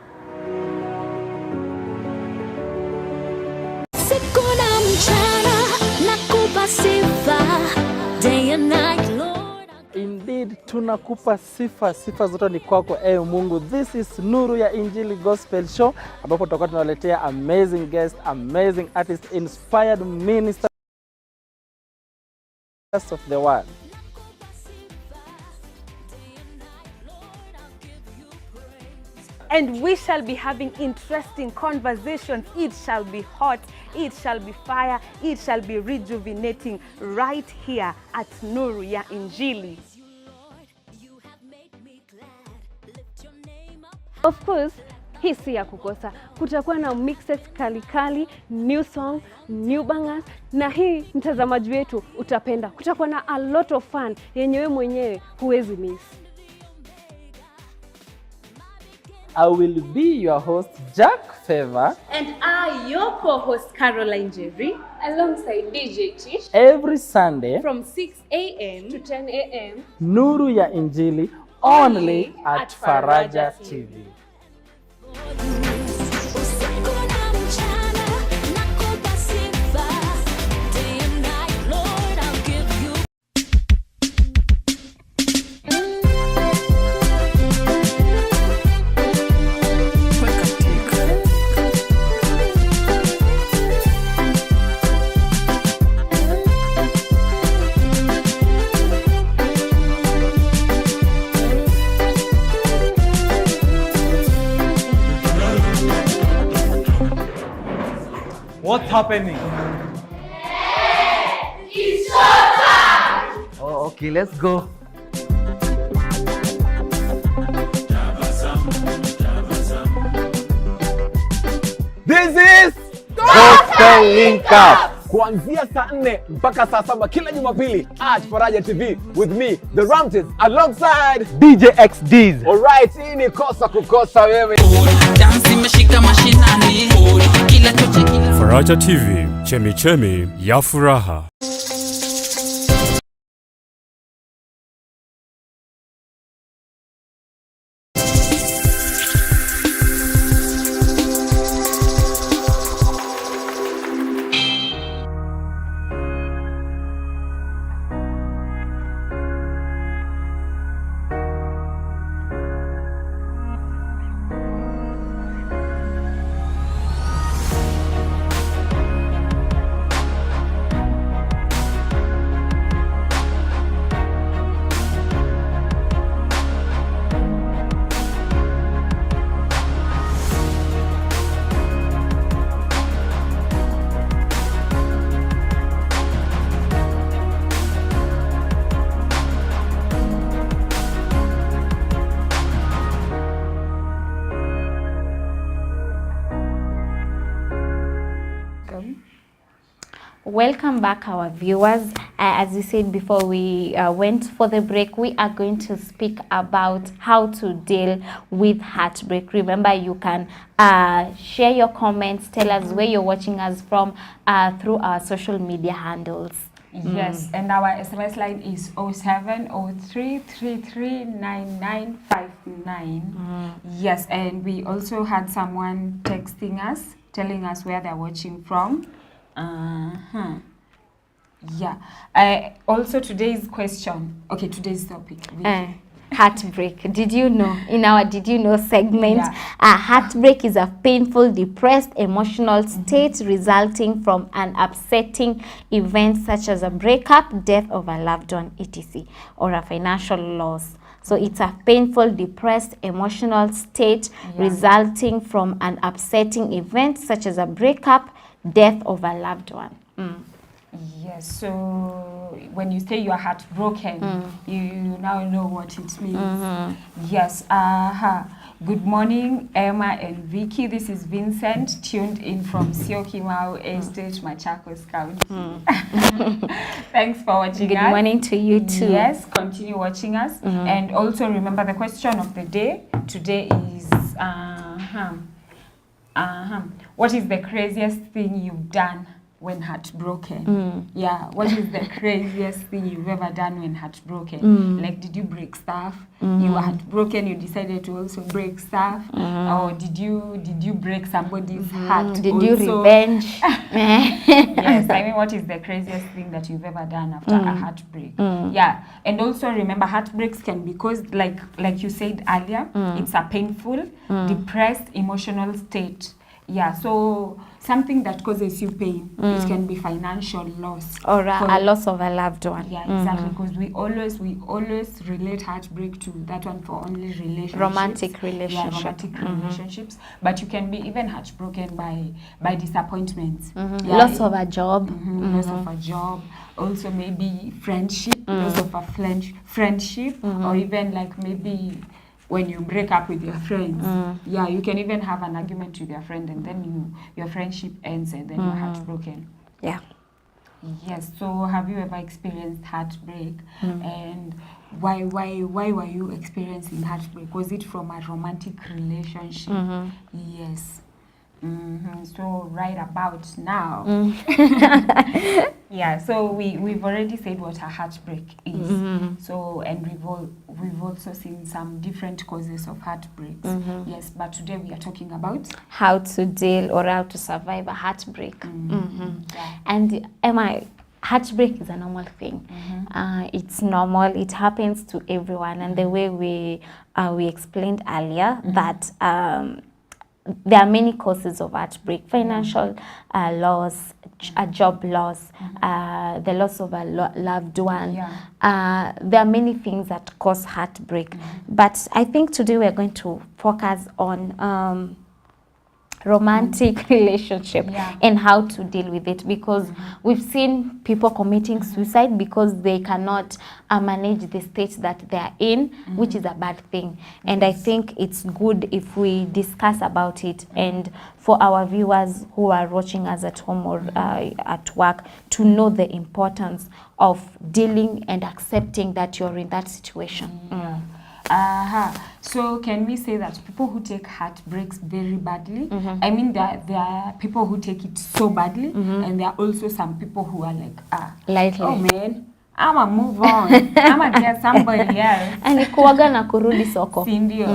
Siku na mchana nakupa sifa, day and night, Lord. Indeed, tunakupa sifa zote ni kwako ewe Mungu. This is Nuru ya Injili Gospel Show, ambapo tutakuwa tunaletea amazing guests, amazing artists, inspired ministers of the world. And we shall be having interesting conversations. It shall be hot, it shall be fire, it shall be rejuvenating right here at Nuru ya Injili. Of course, hii si ya kukosa. Kutakuwa na mixes kali, new song, new bangers, na hii mtazamaji wetu utapenda. Kutakuwa na a lot of fun yenye wewe mwenyewe huwezi miss. I will be your host, Jack Favor. And I, your co-host, Caroline Jerry. Alongside DJ Tish. Every Sunday. From 6 a.m. to 10 a.m. Nuru ya Injili, only at Faraja TV. What's happening? It's showtime! Oh, okay, let's go. This is Gospel Link Up. kuanzia saa 4 mpaka saa 7 kila Jumapili at Faraja TV with me, The Ramtes, alongside DJ XDs. Alright, hii ni kosa kukosa wewe. Faraja TV, chemichemi ya furaha. Welcome back, our viewers. As we said before we went for the break, we are going to speak about how to deal with heartbreak. Remember, you can share your comments, tell us where you're watching us from through our social media handles. Yes, and our SMS line is 0703339959. Yes, and we also had someone texting us, telling us where they're watching from. Yeah. Also today's question. Okay, today's topic. Heartbreak. Did you know? In our Did You Know segment, Yeah. Heartbreak is a painful, depressed, emotional state resulting from an upsetting event such as a breakup, death of a loved one, etc., or a financial loss. So it's a painful, depressed, emotional state resulting from an upsetting event such as a breakup, death of a loved one. Yes, so when you say you are heartbroken, you now know what it means. Yes, good morning, Emma and Vicky. This is Vincent, tuned in from Syokimau Estate, Machakos County. Thanks for watching us. Good morning to you too. Yes, continue watching us. And also remember the question of the day. Today is, what is the craziest thing you've done when heartbroken? Yeah, what is the craziest thing you've ever done when heartbroken? Like, did you break stuff? You were heartbroken, you decided to also break stuff? Or did you break somebody's heart? Did you revenge? Yes, I mean, what is the craziest thing that you've ever done after a heartbreak? Yeah, and also remember, heartbreaks can be caused, like you said earlier, it's a painful, depressed, emotional state. Yeah, so something that causes you pain, it can be financial loss. Or a loss of a loved one. Yeah, exactly, because we always relate heartbreak to that one for only relationships. Romantic relationship. Yeah, romantic relationships. But you can be even heartbroken by disappointments. Yeah, Loss of a job. Loss of a job. Also maybe friendship, loss of a friendship, or even like maybe when you break up with your friends. Yeah, you can even have an argument with your friend and then your friendship ends and then you're heartbroken. Yeah. Yes, so have you ever experienced heartbreak? And why were you experiencing heartbreak? Was it from a romantic relationship? Yes. So right about now, yeah. So we've already said what a heartbreak is. So and we've also seen some different causes of heartbreaks. Yes, but today we are talking about how to deal or how to survive a heartbreak. Yeah. And Emma, heartbreak is a normal thing. It's normal. It happens to everyone. And the way we explained earlier that there are many causes of heartbreak: financial loss, a job loss, the loss of a loved one. There are many things that cause heartbreak. But I think today we're going to focus on romantic relationship and how to deal with it, because we've seen people committing suicide because they cannot manage the state that they are in, which is a bad thing. And I think it's good if we discuss about it, and for our viewers who are watching us at home or at work to know the importance of dealing and accepting that you're in that situation. So can we say that people who take heartbreaks very badly, I mean there are people who take it so badly, and there are also some people who are like, lightly. Oh man, I'ma move on, I'ma get somebody else. And kuwaga na kurudi soko. Sindio.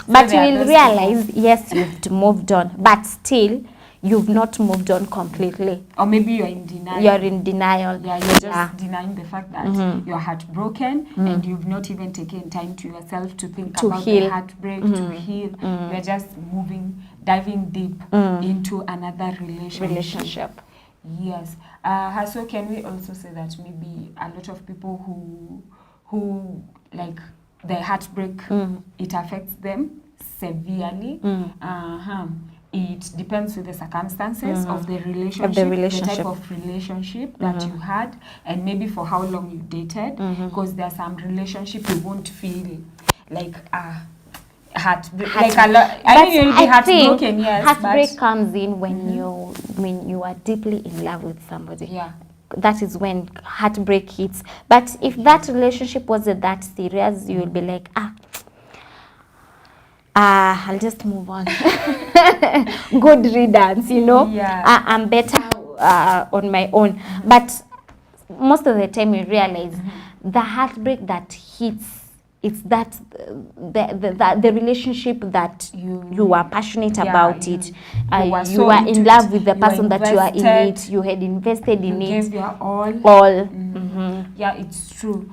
But you will realize, yes, you've moved on, but still you've not moved on completely. Or maybe you're in denial. You're in denial. Yeah, you're just denying the fact that you're heartbroken and you've not even taken time to yourself to think about the heartbreak, to heal. You're just diving deep into another relationship. Yes. So can we also say that maybe a lot of people who like the heartbreak, it affects them severely. It depends with the circumstances of the relationship, the type of relationship that you had, and maybe for how long you dated. Because there are some relationship you won't feel like heartbreak. Like a lot. I mean, you'll be heartbroken. Yes, heartbreak comes in when you are deeply in love with somebody. Yeah. That is when heartbreak hits. But if that relationship wasn't that serious, you will be like, I'll just move on. Good riddance, you know. I'm better on my own. But most of the time you realize the heartbreak that hits, it's that the relationship that you are passionate about it. You are in love with the person that you are in it. You had invested in it. You gave your all. Yeah, it's true.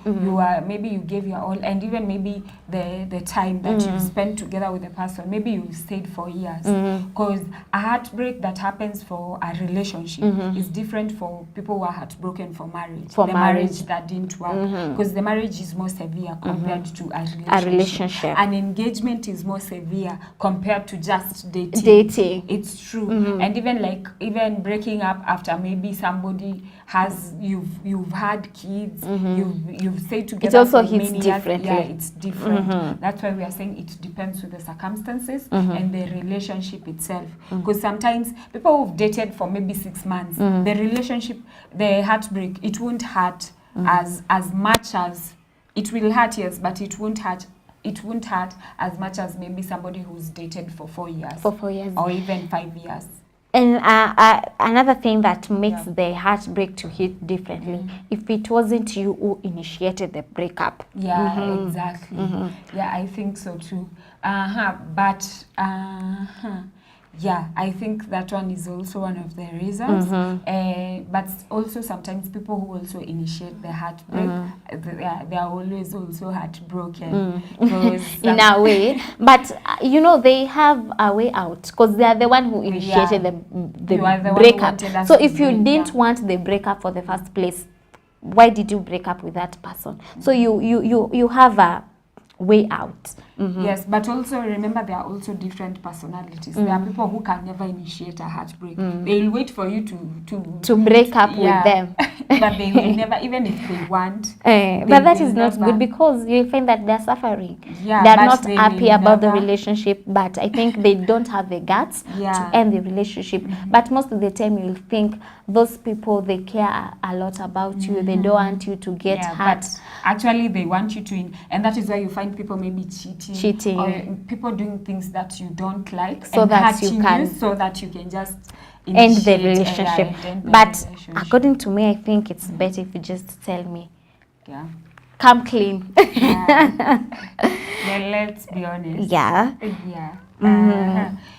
Maybe you gave your all, and even maybe the time that you spent together with the person, maybe you stayed for years. Because a heartbreak that happens for a relationship is different for people who are heartbroken for marriage. Marriage that didn't work. Because the marriage is more severe compared to a relationship. An engagement is more severe compared to just dating. It's true. And even breaking up after maybe somebody has you've had kids, you've stayed together. It also for hits many differently. Years. Yeah, it's different. That's why we are saying it depends with the circumstances and the relationship itself. Because sometimes people who've dated for maybe 6 months, the relationship, the heartbreak, it won't hurt as much as it will hurt, yes, but it won't hurt. It won't hurt as much as maybe somebody who's dated for 4 years. For 4 years. Or even 5 years. And another thing that makes the heartbreak to hit differently, if it wasn't you who initiated the breakup. Yeah, exactly. Yeah, I think so too. But yeah, I think that one is also one of the reasons. But also sometimes people who also initiate the heartbreak, they are always also heartbroken. In a way. But, they have a way out because they are the one who initiated the breakup. So if you didn't want the breakup for the first place, why did you break up with that person? So you have a way out. Yes, but also remember there are also different personalities. There are people who can never initiate a heartbreak. They'll wait for you to break up with them. But they will never, even if they want. But that is not good because you find that they're suffering. They're not happy about the relationship, but I think they don't have the guts to end the relationship. But most of the time you'll think those people, they care a lot about you. They don't want you to get hurt. But actually they want you to, and that is why you find people maybe cheating or people doing things that you don't like, so that you can just end the relationship. But according to me, I think it's better if you just tell me, come clean. Then let's be honest.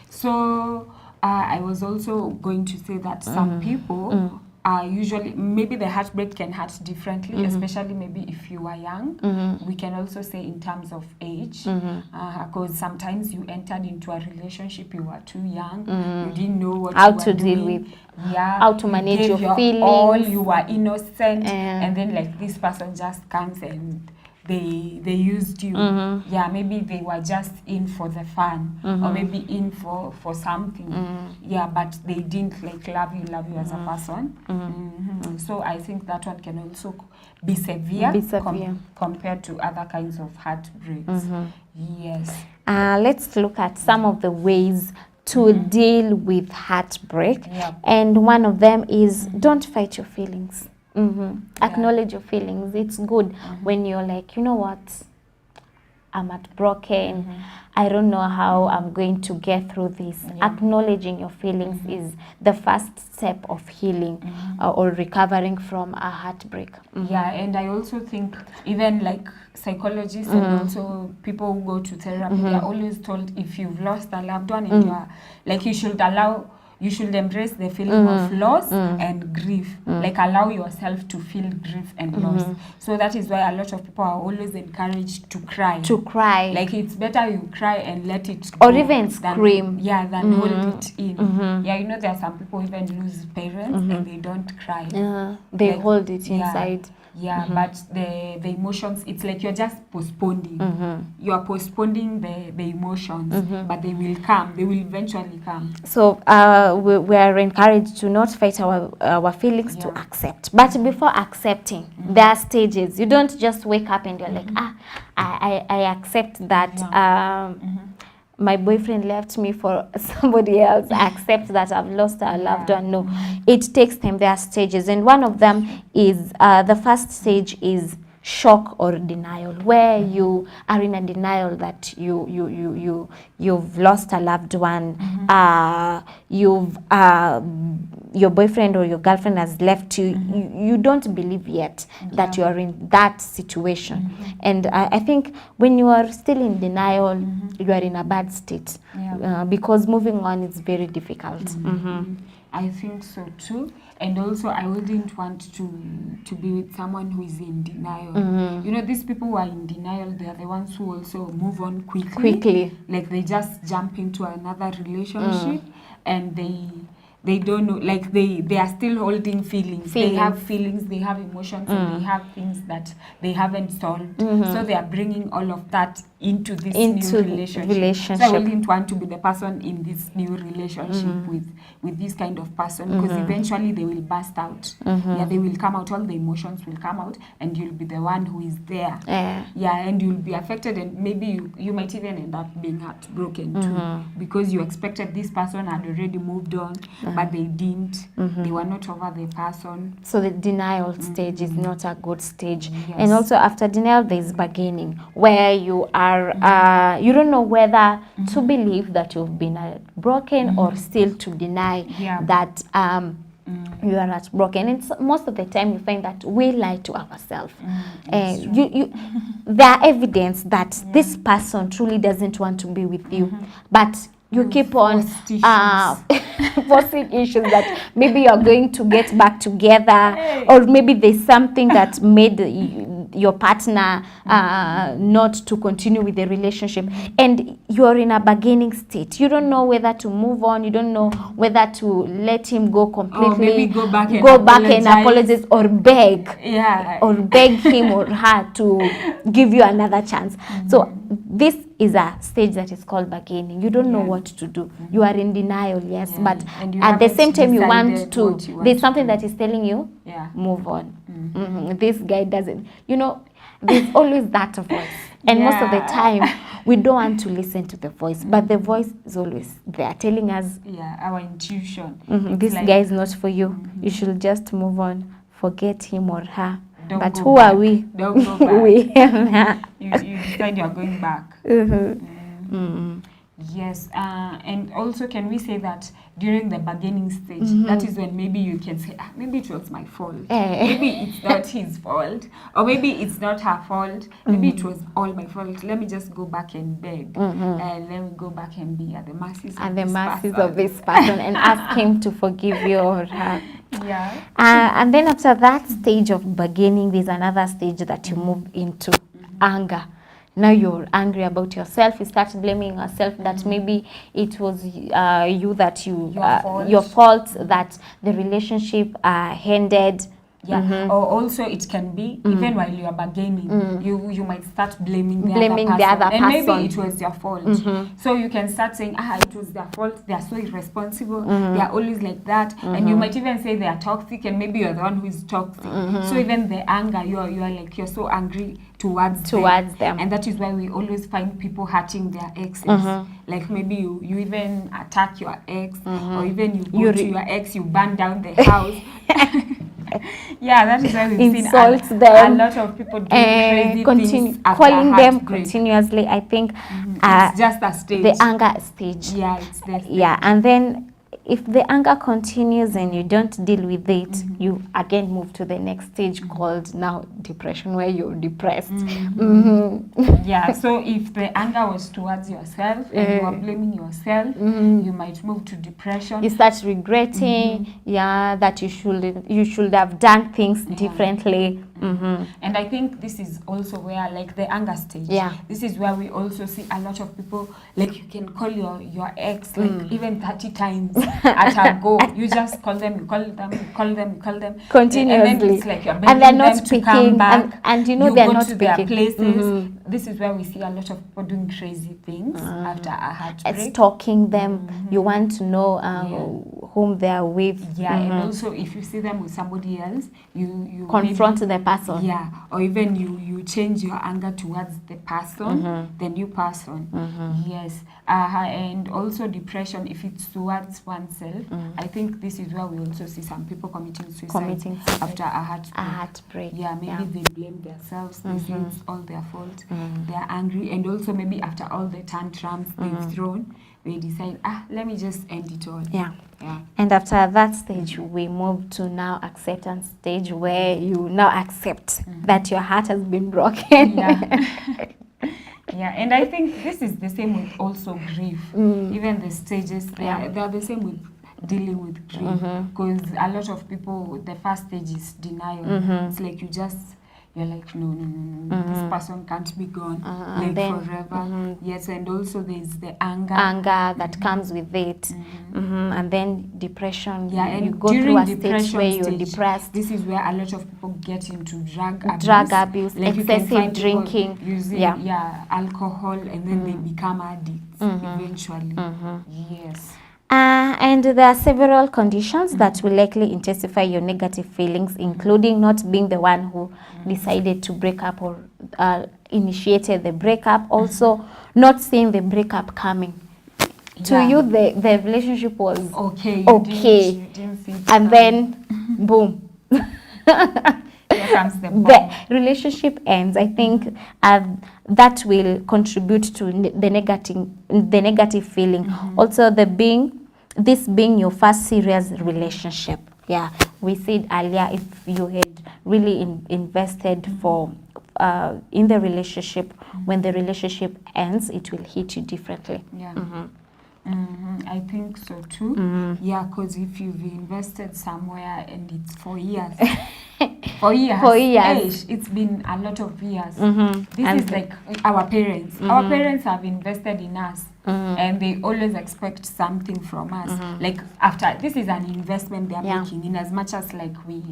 So I was also going to say that some people usually, maybe the heartbreak can hurt differently, especially maybe if you are young. We can also say in terms of age, because sometimes you entered into a relationship, you were too young, you didn't know what how you were to doing. deal with, how to manage your feelings. All, you were innocent, and then like this person just comes and they used you. Yeah, maybe they were just in for the fun, or maybe in for something. Yeah, but they didn't like love you as a person. So I think that one can also be severe, compared to other kinds of heartbreaks. Yes. Let's look at some of the ways to deal with heartbreak. And one of them is don't fight your feelings. Acknowledge your feelings. It's good when you're like, you know what, I'm heartbroken. I don't know how I'm going to get through this. Acknowledging your feelings is the first step of healing or recovering from a heartbreak. Yeah, and I also think even like psychologists and also people who go to therapy, they're always told if you've lost a loved one, and you're like, you should embrace the feeling of loss and grief. Like allow yourself to feel grief and loss. So that is why a lot of people are always encouraged to cry. Like it's better you cry and let it go. Or even scream. Than hold it in. Yeah, you know there are some people even lose parents and they don't cry. They hold it inside. Yeah, but the emotions, it's like you're just postponing. You are postponing the emotions, but they will come. They will eventually come. So we are encouraged to not fight our feelings, to accept. But before accepting, there are stages. You don't just wake up and you're like, I accept that my boyfriend left me for somebody else. I accept that I've lost a loved one. No, it takes time. There are stages, and one of them is the first stage is shock or denial, where you are in a denial that you've lost a loved one. Your boyfriend or your girlfriend has left you. You don't believe yet that you are in that situation. And I think when you are still in denial, you are in a bad state, because moving on is very difficult. I think so too. And also I wouldn't want to be with someone who is in denial. You know, these people who are in denial, they are the ones who also move on quickly. Like they just jump into another relationship and they don't know, like they are still holding feelings. They have feelings, they have emotions, and they have things that they haven't solved. So they are bringing all of that into this new relationship. So I wouldn't want to be the person in this new relationship with this kind of person, because eventually they will burst out. Yeah, they will come out, all the emotions will come out, and you'll be the one who is there. Yeah, and you'll be affected, and maybe you might even end up being heartbroken too, because you expected this person had already moved on, but they didn't. They were not over the person. So the denial stage is not a good stage. And also after denial, there is bargaining, where you are you don't know whether to believe that you've been broken or still to deny that you are not broken. And most of the time you find that we lie to ourselves. There are evidence that this person truly doesn't want to be with you, but you keep on forcing issues that maybe you're going to get back together, or maybe there's something that made your partner not to continue with the relationship, and you're in a bargaining state. You don't know whether to move on, you don't know whether to let him go completely, or maybe go back and apologize, or beg him or her to give you another chance. So this is a stage that is called bargaining. You don't know what to do. You are in denial, yes, but at the same time you want to. There's something that is telling you, move on. This guy doesn't. You know, there's always that voice, and most of the time we don't want to listen to the voice, but the voice is always there telling us, our intuition. This guy is not for you. You should just move on, forget him or her. But who are we? Don't go back. You decide you're going back. Yes, and also can we say that during the bargaining stage, that is when maybe you can say, maybe it was my fault. Maybe it's not his fault, or maybe it's not her fault. Maybe it was all my fault. Let me just go back and beg, and let me go back and be at the mercies of this person and ask him to forgive you or her. And then after that stage of bargaining, there's another stage that you move into, anger. Now you're angry about yourself. You start blaming yourself that maybe it was your fault that the relationship ended. Yeah, or also it can be even while you are bargaining, you might start blaming the other person. And maybe it was your fault. So you can start saying, it was their fault, they are so irresponsible, they are always like that. And you might even say they are toxic, and maybe you're the one who is toxic. So even the anger, you're so angry towards them. And that is why we always find people hurting their exes. Like maybe you even attack your ex, or even you go to your ex, you burn down the house. Yeah, that is why we've seen a lot of people doing crazy things after calling them heartbreak. continuously. I think it's just a stage. The anger stage. Yeah, it's the stage. Yeah, and then if the anger continues and you don't deal with it, you again move to the next stage called now depression, where you're depressed. Yeah, so if the anger was towards yourself and you are blaming yourself, you might move to depression. You start regretting, that you should have done things differently. And I think this is also where, like, the anger stage, this is where we also see a lot of people, like, you can call your ex like even 30 times at a go. You just call them, you call them continuously, and then it's like you're begging and they're not them speaking, to come back, and you go they're not to their speaking. places. This is where we see a lot of people doing crazy things after a heartbreak. Stalking them, you want to know whom they are with. And also if you see them with somebody else, you confront the person. Yeah, or even you change your anger towards the person, the new person. Yes, and also depression, if it's towards oneself, I think this is where we also see some people committing suicide after a heartbreak. Yeah, maybe they blame themselves, they say it's all their fault, they are angry, and also maybe after all the tantrums they've thrown, they decide, let me just end it all. And after that stage, we move to now acceptance stage, where you now accept that your heart has been broken. Yeah, and I think this is the same with also grief. Even the stages, they are the same with dealing with grief, because a lot of people, the first stage is denial. It's like you're like, no, this person can't be gone like forever. Yes, and also there's the anger that comes with it. And then depression. Yeah, and you go through a stage where you're stage, depressed. This is where a lot of people get into drug abuse, like excessive drinking, using alcohol, and then they become addicts eventually. Yes. And there are several conditions that will likely intensify your negative feelings, including not being the one who decided to break up or initiated the breakup. Also, not seeing the breakup coming. To you, the relationship was okay, you didn't see and then boom. Here comes the bomb. The relationship ends. I think that will contribute to the negative feeling. Also, this being your first serious relationship. Yeah, we said earlier, if you had really invested in the relationship, when the relationship ends, it will hit you differently. Yeah. I think so too. Yeah, because if you've invested somewhere and it's 4 years, 4 years, it's been a lot of years. This is like our parents. Our parents have invested in us, and they always expect something from us. Like after, this is an investment they are making, in as much as like we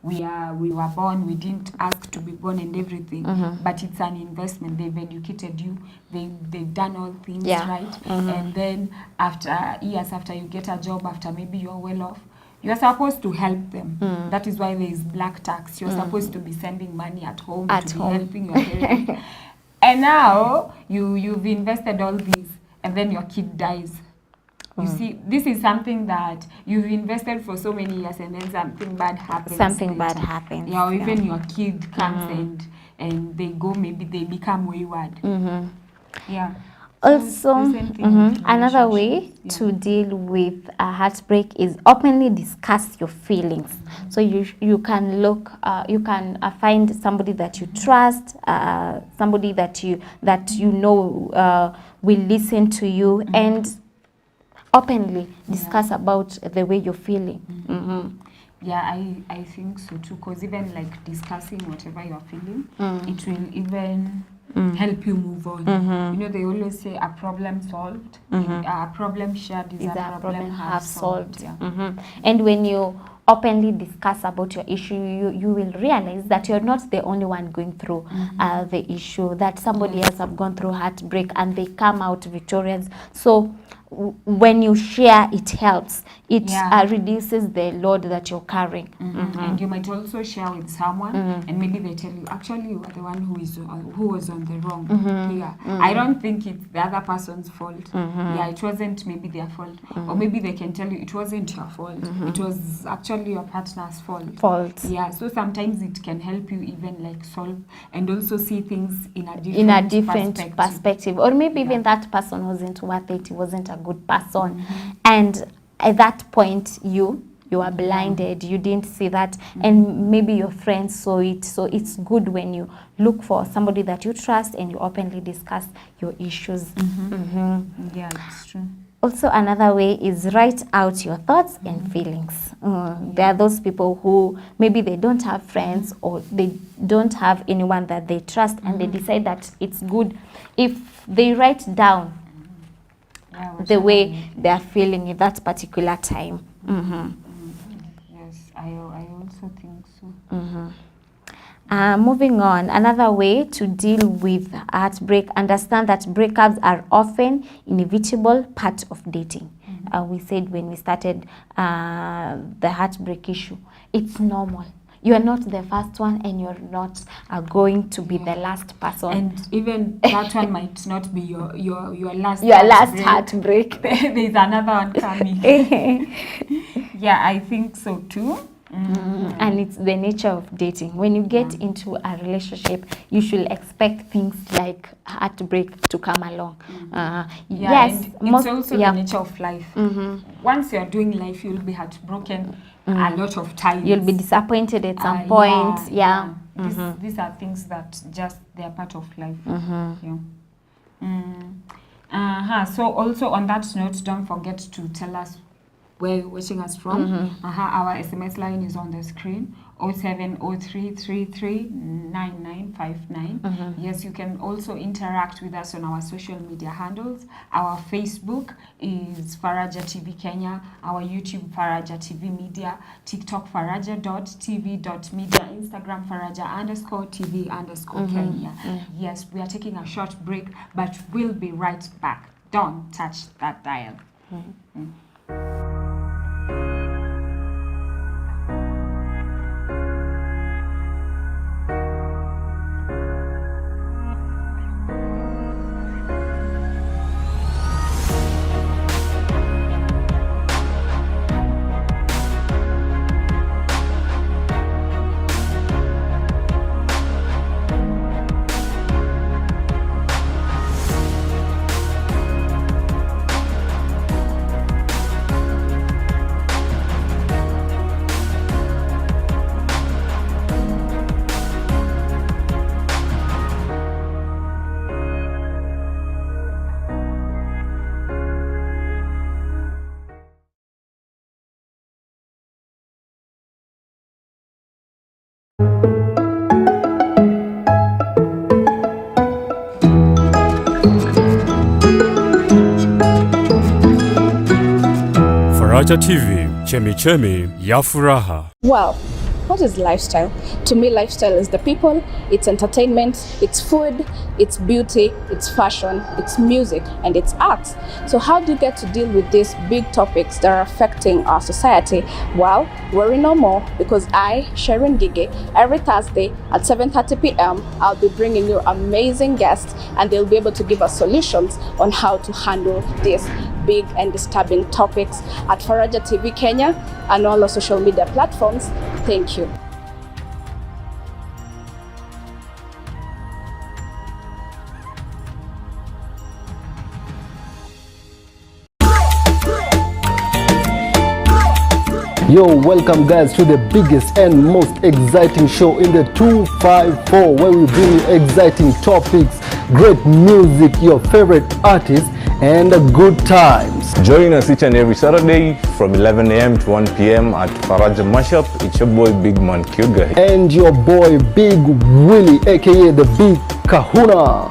were born, we didn't ask to be born and everything, but it's an investment. They've educated you, they've done all things right, and then after years, after you get a job, after maybe you're well off, you're supposed to help them. That is why there is black tax. You're supposed to be sending money at home to be helping your parents. And now you've invested all these, and then your kid dies. You see, this is something that you've invested for so many years, and then something bad happens. Yeah, or even your kid comes and they go, maybe they become wayward. Yeah. Also, another way to deal with a heartbreak is openly discuss your feelings. So you can look, you can find somebody that you trust, somebody that you know will listen to you, and openly discuss about the way you're feeling. Yeah, I think so too, because even like discussing whatever you're feeling, it will even help you move on. You know, they always say a problem solved, a problem shared is a problem half solved. And when you openly discuss about your issue, you will realize that you're not the only one going through the issue, that somebody else have gone through heartbreak and they come out victorious. So when you share, it helps. It reduces the load that you're carrying. And you might also share with someone, and maybe they tell you, actually, you are the one who was on the wrong. I don't think it's the other person's fault. It wasn't maybe their fault, or maybe they can tell you it wasn't your fault. It was actually your partner's fault. So sometimes it can help you even like solve and also see things in a different perspective. Or maybe even that person wasn't worth it. He wasn't a good person, and at that point you are blinded. You didn't see that, and maybe your friends saw it. So it's good when you look for somebody that you trust and you openly discuss your issues. Yeah, it's true. Also, another way is write out your thoughts and feelings. There are those people who maybe they don't have friends or they don't have anyone that they trust, and they decide that it's good if they write down the way they are feeling at that particular time. Yes, I also think so. Moving on, another way to deal with heartbreak, understand that breakups are often inevitable part of dating. We said when we started the heartbreak issue, it's normal. You are not the first one, and you're not going to be the last person. And even that one might not be your last. Your last heartbreak. There's another one coming. Yeah, I think so too. And it's the nature of dating. When you get into a relationship, you should expect things like heartbreak to come along. Yes, it's also the nature of life. Once you're doing life, you'll be heartbroken a lot of times. You'll be disappointed at some point. These are things that just they're part of life. So also on that note, don't forget to tell us where you're watching us from. Our SMS line is on the screen, 0703339959. Yes, you can also interact with us on our social media handles. Our Facebook is Faraja TV Kenya, our YouTube Faraja TV Media, TikTok faraja.tv.media, Instagram Faraja_TV_Kenya. Yes, we are taking a short break, but we'll be right back. Don't touch that dial. Faraja TV, chemichemi ya furaha. Wow, what is lifestyle? To me, lifestyle is the people, it's entertainment, it's food, it's beauty, it's fashion, it's music, and it's art. So how do you get to deal with these big topics that are affecting our society? Well, worry no more, because I, Sharon Gige, every Thursday at 7:30 p.m, I'll be bringing you amazing guests, and they'll be able to give us solutions on how to handle these big and disturbing topics at Faraja TV Kenya and all our social media platforms. Thank you. Yo, welcome guys to the biggest and most exciting show in the 254, where we bring you exciting topics, great music, your favorite artists, and good times. Join us each and every Saturday from 11 a.m. to 1 p.m. at Faraja Mashup. It's your boy Big Man Cute Guy. And your boy Big Willie, aka the Big Kahuna.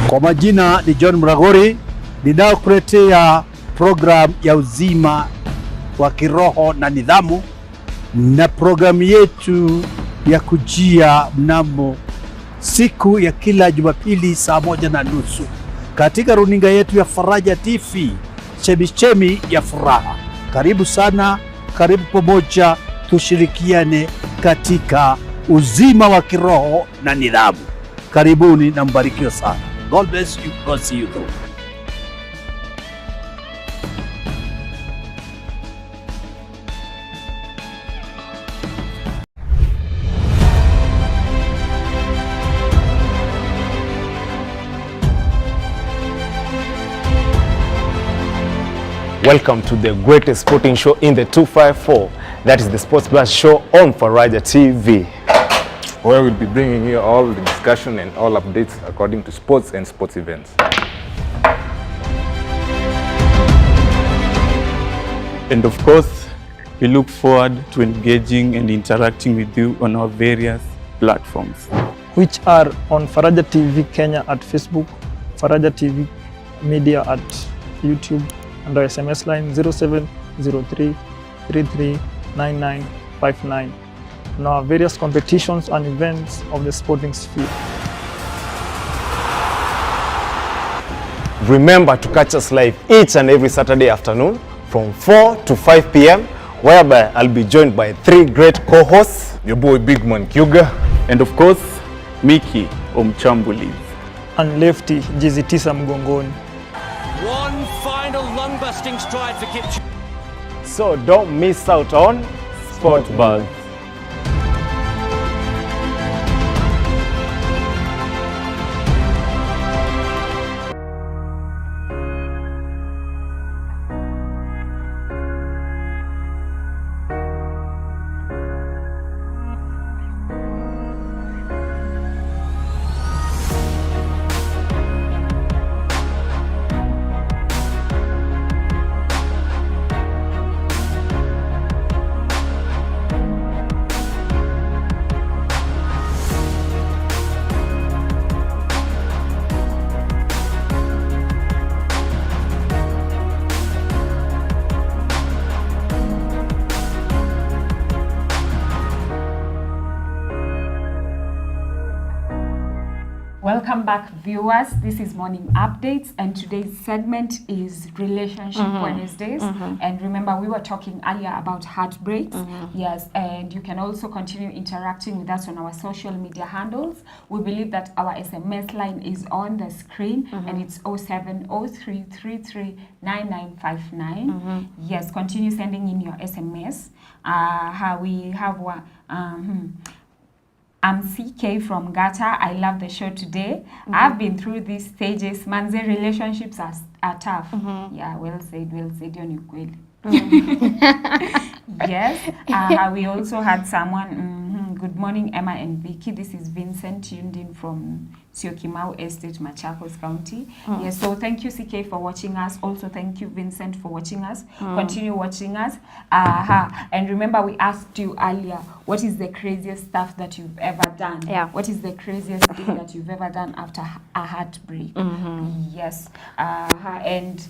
Kwa majina ni John Mragori, ninaokuletea program ya uzima wa kiroho na nidhamu, na programu yetu ya kujia mnamo siku ya kila Jumapili saa 1:30 katika runinga yetu ya Faraja TV, Chemichemi ya Furaha. Karibu sana, karibu pamoja, tushirikiane katika uzima wa kiroho na nidhamu. Karibuni na mbarikiwe sana. God bless you. God see you through. Welcome to the greatest sporting show in the 254. That is the Sports Blast show on Faraja TV, where we'll be bringing you all the discussion and all updates according to sports and sports events. And of course, we look forward to engaging and interacting with you on our various platforms, which are on Faraja TV Kenya at Facebook, Faraja TV Media at YouTube, and our SMS line 0703 339959, and our various competitions and events of the sporting sphere. Remember to catch us live each and every Saturday afternoon from 4 to 5 p.m. whereby I'll be joined by 3 great co-hosts, your boy Big Man Kyuga, and of course Mickey Omchambuliv, and Lefty Jizitisa Mgongoni. One final lung-busting stride for Kipchoge. So don't miss out on Sport Buzz. Welcome back, viewers. This is Morning Updates, and today's segment is Relationship Wednesdays. And remember, we were talking earlier about heartbreaks. Yes, and you can also continue interacting with us on our social media handles. We believe that our SMS line is on the screen, and it's 0703339959. Yes, continue sending in your SMS. We have one. I'm CK from Gata. I love the show today. I've been through these stages. Manze, relationships are tough. Yeah, well said, Yoni Kweli. Yes. We also had someone. Good morning, Emma and Vicky. This is Vincent tuned in from Syokimau Estate, Machakos County. Yes, so thank you, CK, for watching us. Also, thank you, Vincent, for watching us. Continue watching us. And remember, we asked you earlier, what is the craziest stuff that you've ever done? Yeah. What is the craziest thing that you've ever done after a heartbreak? Yes. And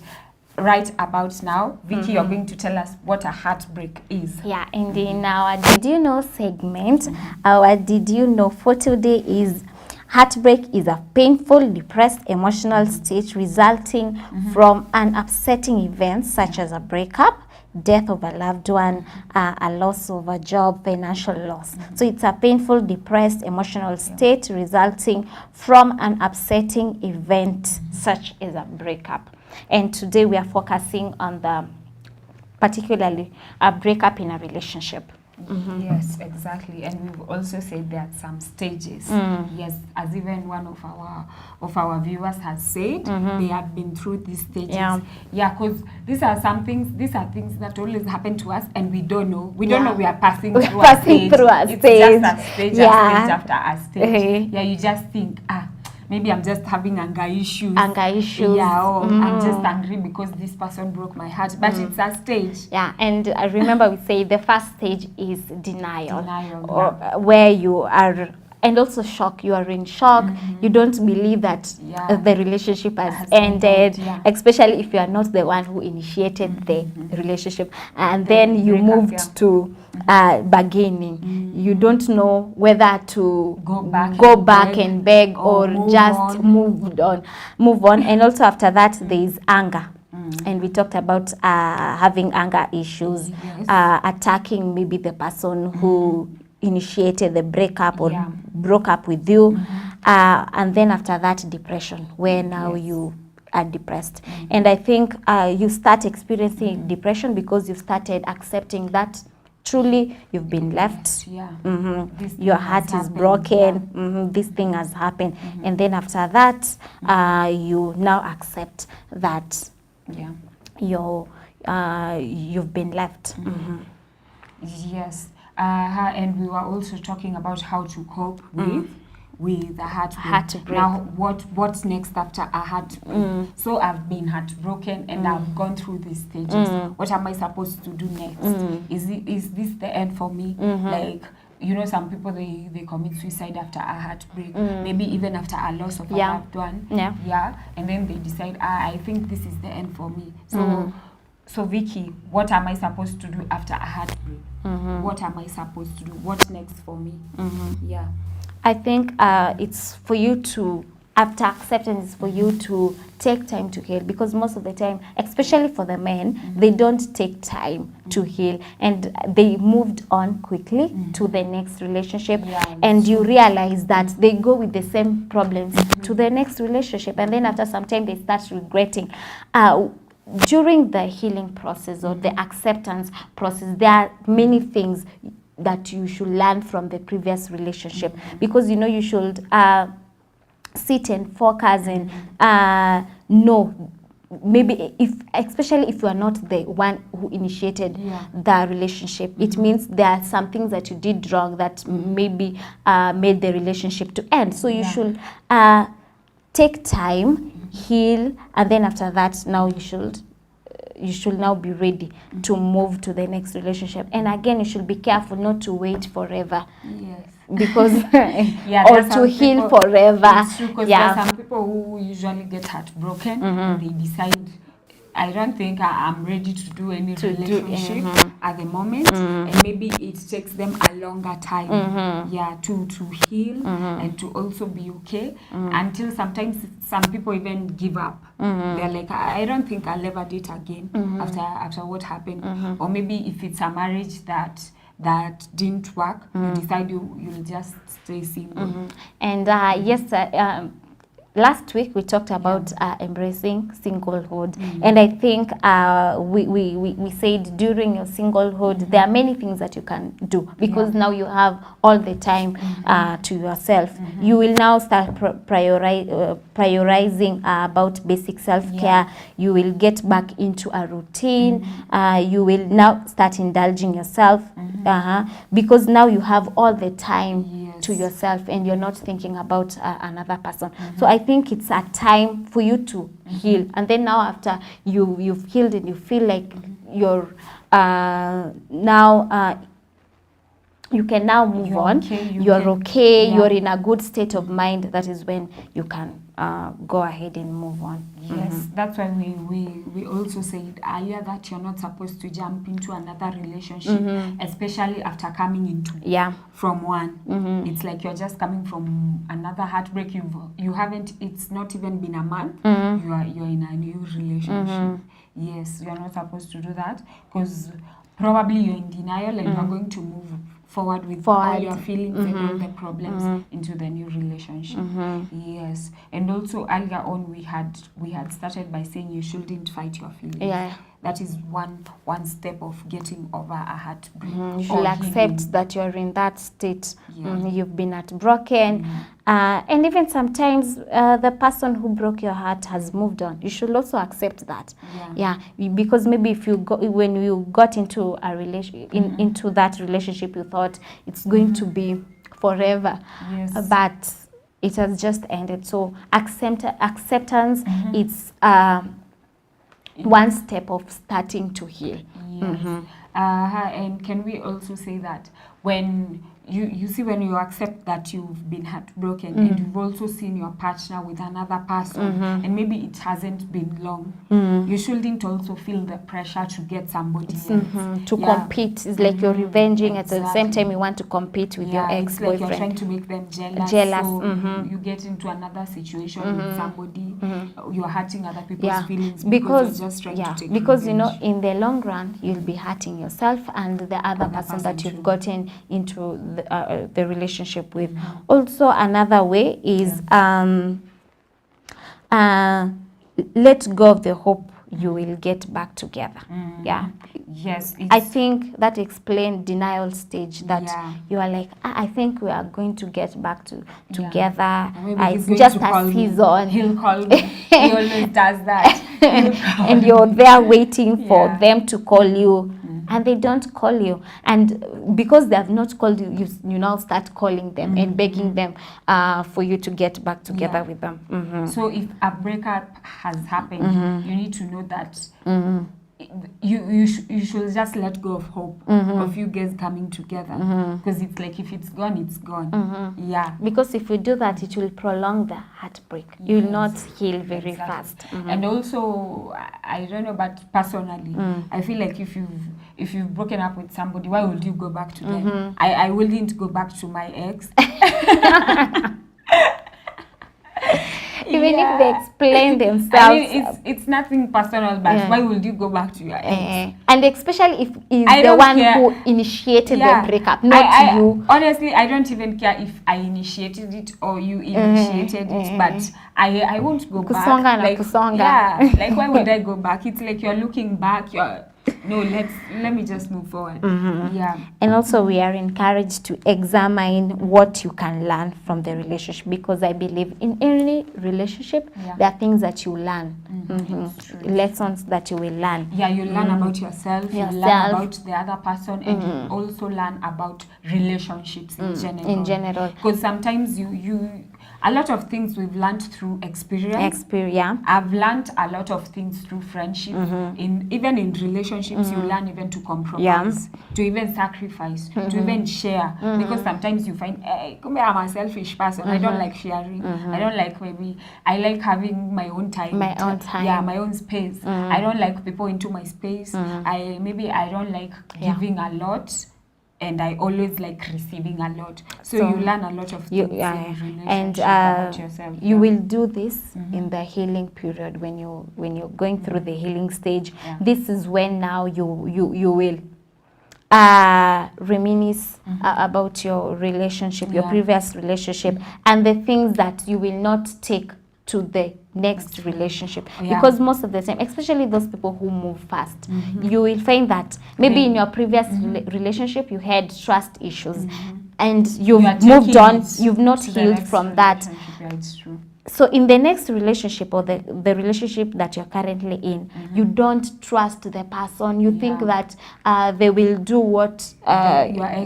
right about now, Vicky, you're going to tell us what a heartbreak is. Yeah, and in our Did You Know segment, our Did You Know for today is heartbreak is a painful, depressed, emotional state resulting from an upsetting event such as a breakup, death of a loved one, a loss of a job, financial loss. So it's a painful, depressed, emotional state resulting from an upsetting event such as a breakup. And today we are focusing on the particularly a breakup in a relationship. Yes, exactly. And we've also said there are some stages. Yes, as even one of our viewers has said, they have been through these stages. Yeah, because these are things that always happen to us, and we don't know. We don't know we are passing through a stage. It's just a stage, a stage after a stage. Yeah, you just think, maybe I'm just having anger issues. Yeah, or I'm just angry because this person broke my heart. But it's a stage. Yeah, and I remember we say the first stage is denial. Denial, or where you are and also shock. You are in shock. You don't believe that the relationship has ended, especially if you are not the one who initiated the relationship. And then you moved to bargaining. You don't know whether to go back and beg or just move on. And also after that, there is anger. And we talked about having anger issues, attacking maybe the person who initiated the breakup or broke up with you. And then after that, depression, where now you are depressed. And I think you start experiencing depression because you started accepting that truly you've been left. Your heart is broken. This thing has happened. And then after that, you now accept that you've been left. Yes. And we were also talking about how to cope with a heartbreak. Now, what's next after a heartbreak? So I've been heartbroken and I've gone through these stages. What am I supposed to do next? Is this the end for me? Like, you know, some people they commit suicide after a heartbreak, maybe even after a loss of a loved one. And then they decide, I think this is the end for me. So Vicky, what am I supposed to do after a heartbreak? What am I supposed to do? What's next for me? I think it's for you to, after acceptance, is for you to take time to heal, because most of the time, especially for the men, they don't take time to heal and they moved on quickly to the next relationship. And you realize that they go with the same problems to the next relationship, and then after some time they start regretting. During the healing process or the acceptance process, there are many things that you should learn from the previous relationship, because you know you should sit and focus and know, maybe especially if you are not the one who initiated the relationship, it means there are some things that you did wrong that maybe made the relationship to end. So you should take time, heal, and then after that, now you should now be ready to move to the next relationship. And again, you should be careful not to wait forever. Because or to heal forever. It's true, because there are some people who usually get heartbroken and they decide, I don't think I'm ready to do any relationship at the moment, and maybe it takes them a longer time to heal and to also be okay, until sometimes some people even give up. They're like, I don't think I'll ever date again after what happened. Or maybe if it's a marriage that didn't work, you decide you'll just stay single. And yes, last week we talked about embracing singlehood, and I think we said during your singlehood there are many things that you can do, because now you have all the time to yourself. You will now start prioritizing about basic self-care. You will get back into a routine. You will now start indulging yourself, because now you have all the time to yourself and you're not thinking about another person. So I think it's a time for you to heal, and then now after you've healed and you feel like you're now you can now move on. You're okay. You're in a good state of mind. That is when you can go ahead and move on. Yes, that's why we also said earlier that you're not supposed to jump into another relationship, especially after coming into from one. It's like you're just coming from another heartbreak. You haven't. It's not even been a month. You're in a new relationship. Yes, you're not supposed to do that, because probably you're in denial and you're going to move forward with all your feelings and all the problems into the new relationship. Yes, and also earlier on we had started by saying you shouldn't fight your feelings. That is one step of getting over a heartbreak. You should accept that you're in that state. You've been heartbroken, and even sometimes the person who broke your heart has moved on. You should also accept that. Because maybe if you when you got into a into that relationship, you thought it's going to be forever, but it has just ended. So acceptance, it's one step of starting to heal. And can we also say that when you see, when you accept that you've been heartbroken and you've also seen your partner with another person and maybe it hasn't been long, you shouldn't also feel the pressure to get somebody else. To compete. It's like you're revenging at the same time you want to compete with your it's like ex-boyfriend. you're trying to make them jealous. So you get into another situation with somebody, you're hurting other people's feelings because you're just trying to take because you know, revenge. in the long run you'll be hurting yourself and the other person that you've gotten into the relationship with. Also, another way is let go of the hope you will get back together. Yes, I think that explained denial stage, that you are like, I think we are going to get back together. It's just a season. He'll call me. He always does that. And you're there waiting for them to call you. And they don't call you, and because they have not called you, you now start calling them and begging them for you to get back together with them. So if a breakup has happened, you need to know that you should just let go of hope of you guys coming together, because it's like, if it's gone, it's gone. Because if you do that, it will prolong the heartbreak. You will not heal very fast. And also, I don't know, but personally, I feel like if you've broken up with somebody, why would you go back to them? I wouldn't go back to my ex. Even if they explain themselves. I mean, it's nothing personal, but why would you go back to your ex? And especially if he's the one who initiated the breakup, not you. Honestly, I don't even care if I initiated it or you initiated it, but I won't go back. Like, why would I go back? It's like you're looking back, no, let me just move forward. And also, we are encouraged to examine what you can learn from the relationship, because I believe in any relationship there are things that you learn, lessons that you will learn. You learn about yourself, you learn about the other person, and you also learn about relationships in general. Because sometimes a lot of things we've learned through experience. I've learned a lot of things through friendship. Even in relationships, you learn even to compromise, to even sacrifice, to even share. Because sometimes you find, I'm a selfish person. I don't like sharing. I don't like, I like having my own time. Yeah, my own space. I don't like people into my space. I don't like giving a lot. And I always like receiving a lot. So you learn a lot of things in relationship about yourself. You will do this in the healing period, when you're going through the healing stage. This is when now you will reminisce about your relationship, your previous relationship, and the things that you will not take to the next relationship. Because most of the time, especially those people who move fast, you will find that maybe in your previous relationship you had trust issues, and you've moved on, you've not healed from that. So in the next relationship, or the relationship that you're currently in, you don't trust the person. You think that they will do what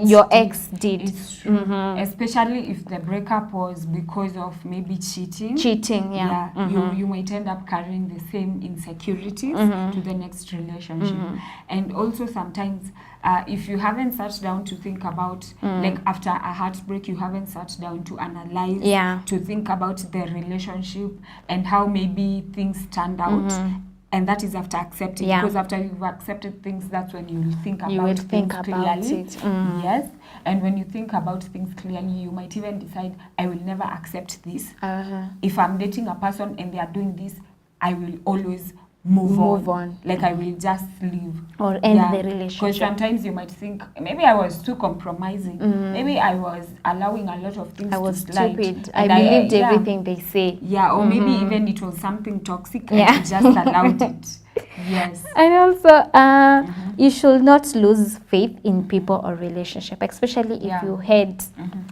your ex did. It's true. Especially if the breakup was because of maybe cheating. You might end up carrying the same insecurities to the next relationship. And also sometimes, if you haven't sat down to think about, like after a heartbreak, you haven't sat down to analyze, to think about the relationship and how maybe things turned out. And that is after accepting, because after you've accepted things, that's when you will think about things clearly. Yes, and when you think about things clearly, you might even decide, I will never accept this. If I'm dating a person and they are doing this, I will always move on. Like, I will just leave or end the relationship. Because sometimes you might think, maybe I was too compromising. Maybe I was allowing a lot of things to slide. Stupid. I believed everything they say. Or maybe even it was something toxic and I just allowed it. Yes. And also, you should not lose faith in people or relationship, especially if you had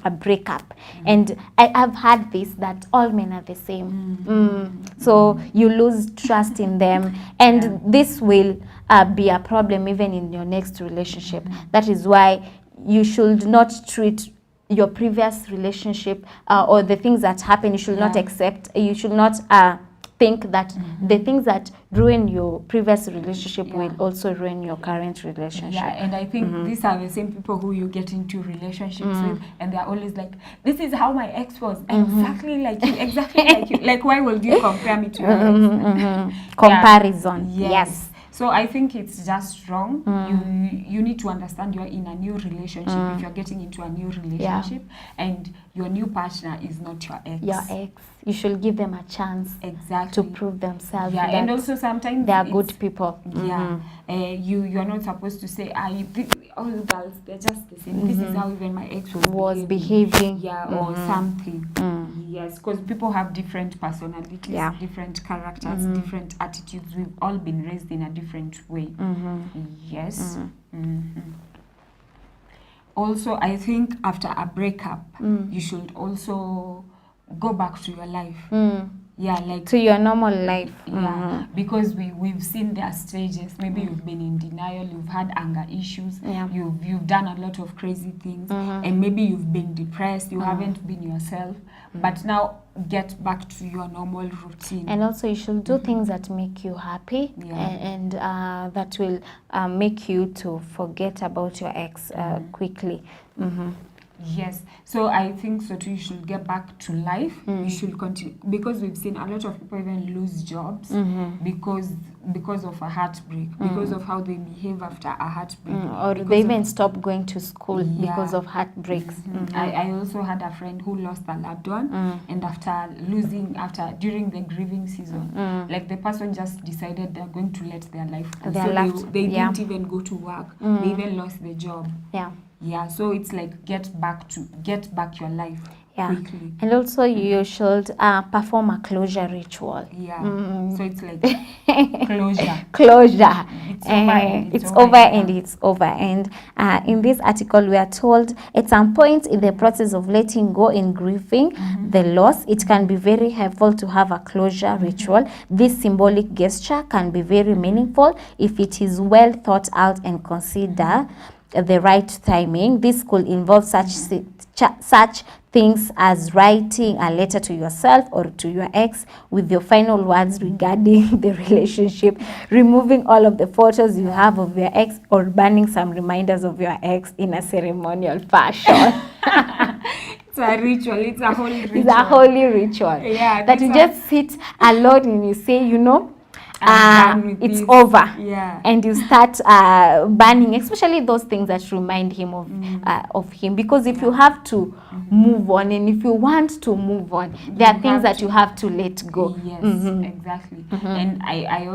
a breakup. And I've had this, that all men are the same. So you lose trust in them, and this will be a problem even in your next relationship. That is why you should not treat your previous relationship or the things that happen. You should not accept. You should not think that the things that ruin your previous relationship will also ruin your current relationship. Yeah, and I think these are the same people who you get into relationships with, and they're always like, this is how my ex was, exactly like you, exactly like you. Like, why would you compare me to your ex? Comparison, yes. So I think it's just wrong. You need to understand you're in a new relationship. If you're getting into a new relationship and your new partner is not your ex. Your ex. You should give them a chance to prove themselves. Yeah, and also sometimes they are good people. Yeah. You're not supposed to say, all girls, they're just the same. This is how even my ex was behaving. Yeah, or something. Yes, because people have different personalities, different characters, different attitudes. We've all been raised in a different way. Yes. Also, I think after a breakup, you should also go back to your life. Yeah, like to your normal life. Yeah, because we've seen their stages. Maybe you've been in denial, you've had anger issues, you've done a lot of crazy things, and maybe you've been depressed, you haven't been yourself. But now get back to your normal routine. And also you should do things that make you happy, and that will make you to forget about your ex quickly. Yes, so I think so too. You should get back to life. You should continue, because we've seen a lot of people even lose jobs because of a heartbreak, because of how they behave after a heartbreak, or they even stop going to school because of heartbreaks. I also had a friend who lost a loved one, and during the grieving season, like the person just decided they're going to let their life go. They didn't even go to work. They even lost their job. Yeah, so it's like get back your life quickly. And also you should perform a closure ritual. So it's like closure. It's over. And in this article we are told at some point in the process of letting go and grieving the loss, it can be very helpful to have a closure ritual. This symbolic gesture can be very meaningful if it is well thought out and consider the right timing. This could involve such things as writing a letter to yourself or to your ex with your final words regarding the relationship, removing all of the photos you have of your ex, or burning some reminders of your ex in a ceremonial fashion. It's a ritual. It's a holy ritual. It's a holy ritual. Yeah, that you just sit alone and you say, it's over, and you start burning, especially those things that remind him of him, because if you have to move on, and if you want to move on, there are things that you have to let go. Yes, exactly. And I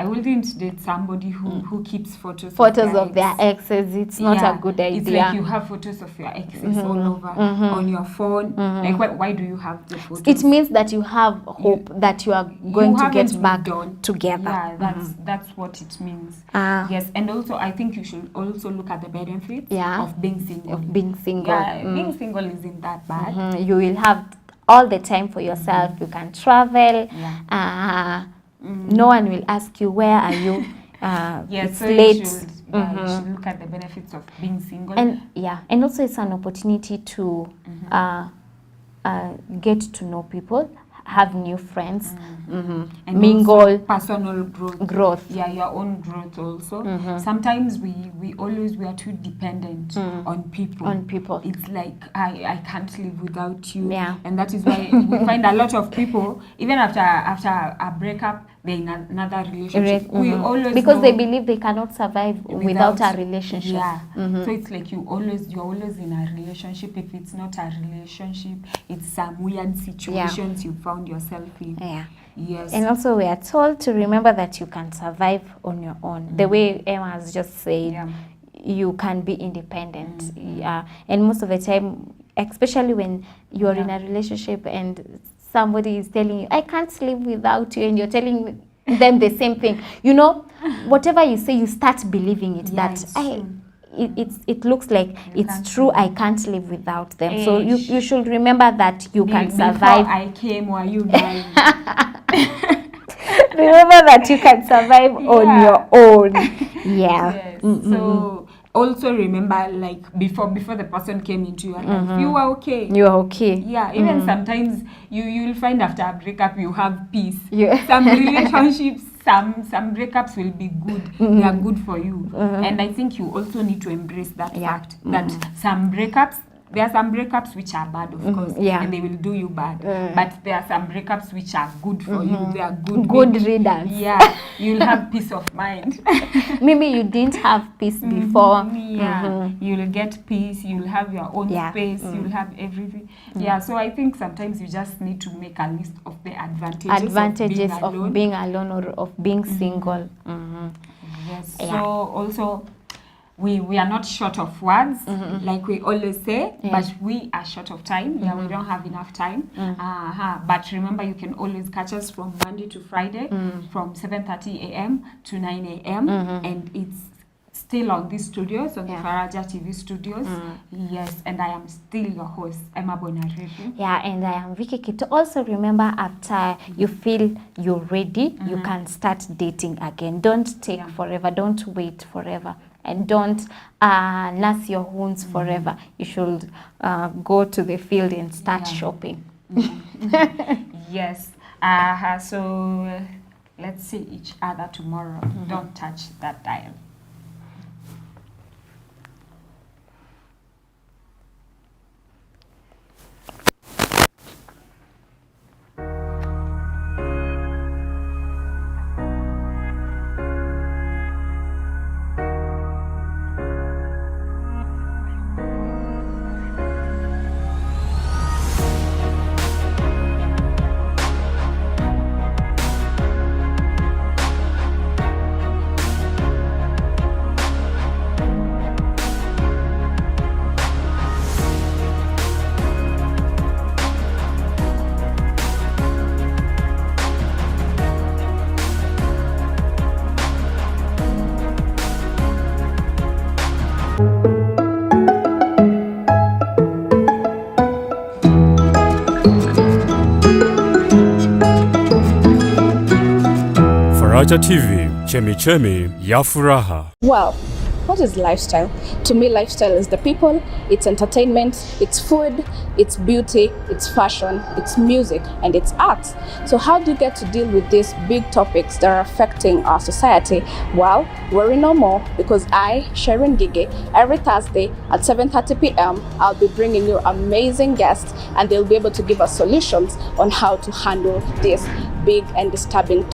wouldn't date somebody who keeps photos of their exes. It's not a good idea. It's like you have photos of your exes all over on your phone. Like, why do you have the photos? It means that you have hope that you are going to get back together. Yeah, that's what it means. Yes, and also I think you should also look at the benefits of being single. Being single isn't that bad. You will have all the time for yourself. You can travel. No one will ask you, where are you? It's late. You should look at the benefits of being single. And also it's an opportunity to get to know people, have new friends, and mingle, personal growth. Yeah, your own growth also. Sometimes we are too dependent on people. It's like I can't live without you. And that is why we find a lot of people, even after a breakup, they're in another relationship. We always because they believe they cannot survive without a relationship. So it's like you're always in a relationship. If it's not a relationship, it's some weird situations you found yourself in. Yes. And also we are told to remember that you can survive on your own. The way Emma has just said, you can be independent. And most of the time, especially when you're in a relationship and somebody is telling you, I can't live without you, and you're telling them the same thing. Whatever you say, you start believing it, it looks like it's true. I can't live without them. So you should remember that you can survive. Before I came, were you dying? Remember that you can survive on your own. Yes. So also remember, like before the person came into your life, you were okay. You are okay. Yeah, even sometimes you'll find after a breakup you have peace. Yeah. Some relationships, some breakups will be good. They are good for you. And I think you also need to embrace that fact that some breakups, there are some breakups which are bad, of course, and they will do you bad. But there are some breakups which are good for you. They are good. Good riddance. Yeah, you'll have peace of mind. Maybe you didn't have peace before. Yeah, you'll get peace. You'll have your own space. You'll have everything. Yeah, so I think sometimes you just need to make a list of the advantages of being alone or of being single. Yes. So also, we are not short of words, like we always say, but we are short of time. Yeah, we don't have enough time. But remember, you can always catch us from Monday to Friday, from 7:30 a.m. to 9 a.m. And it's still on these studios, on the Faraja TV studios. Yes, and I am still your host, Emma Bonariri. Yeah, and I am Vicky Kito. Also remember, after you feel you're ready, you can start dating again. Don't take forever. Don't wait forever. And don't nurse your wounds forever. You should go to the field and start shopping. Yes. So let's see each other tomorrow. Don't touch that dial. Faraja TV, chemichemi ya furaha. Well, what is lifestyle? To me, lifestyle is the people, it's entertainment, it's food, it's beauty, it's fashion, it's music, and it's art. So how do you get to deal with these big topics that are affecting our society? Well, worry no more, because I, Sharon Gige, every Thursday at 7:30 p.m., I'll be bringing you amazing guests, and they'll be able to give us solutions on how to handle these big and disturbing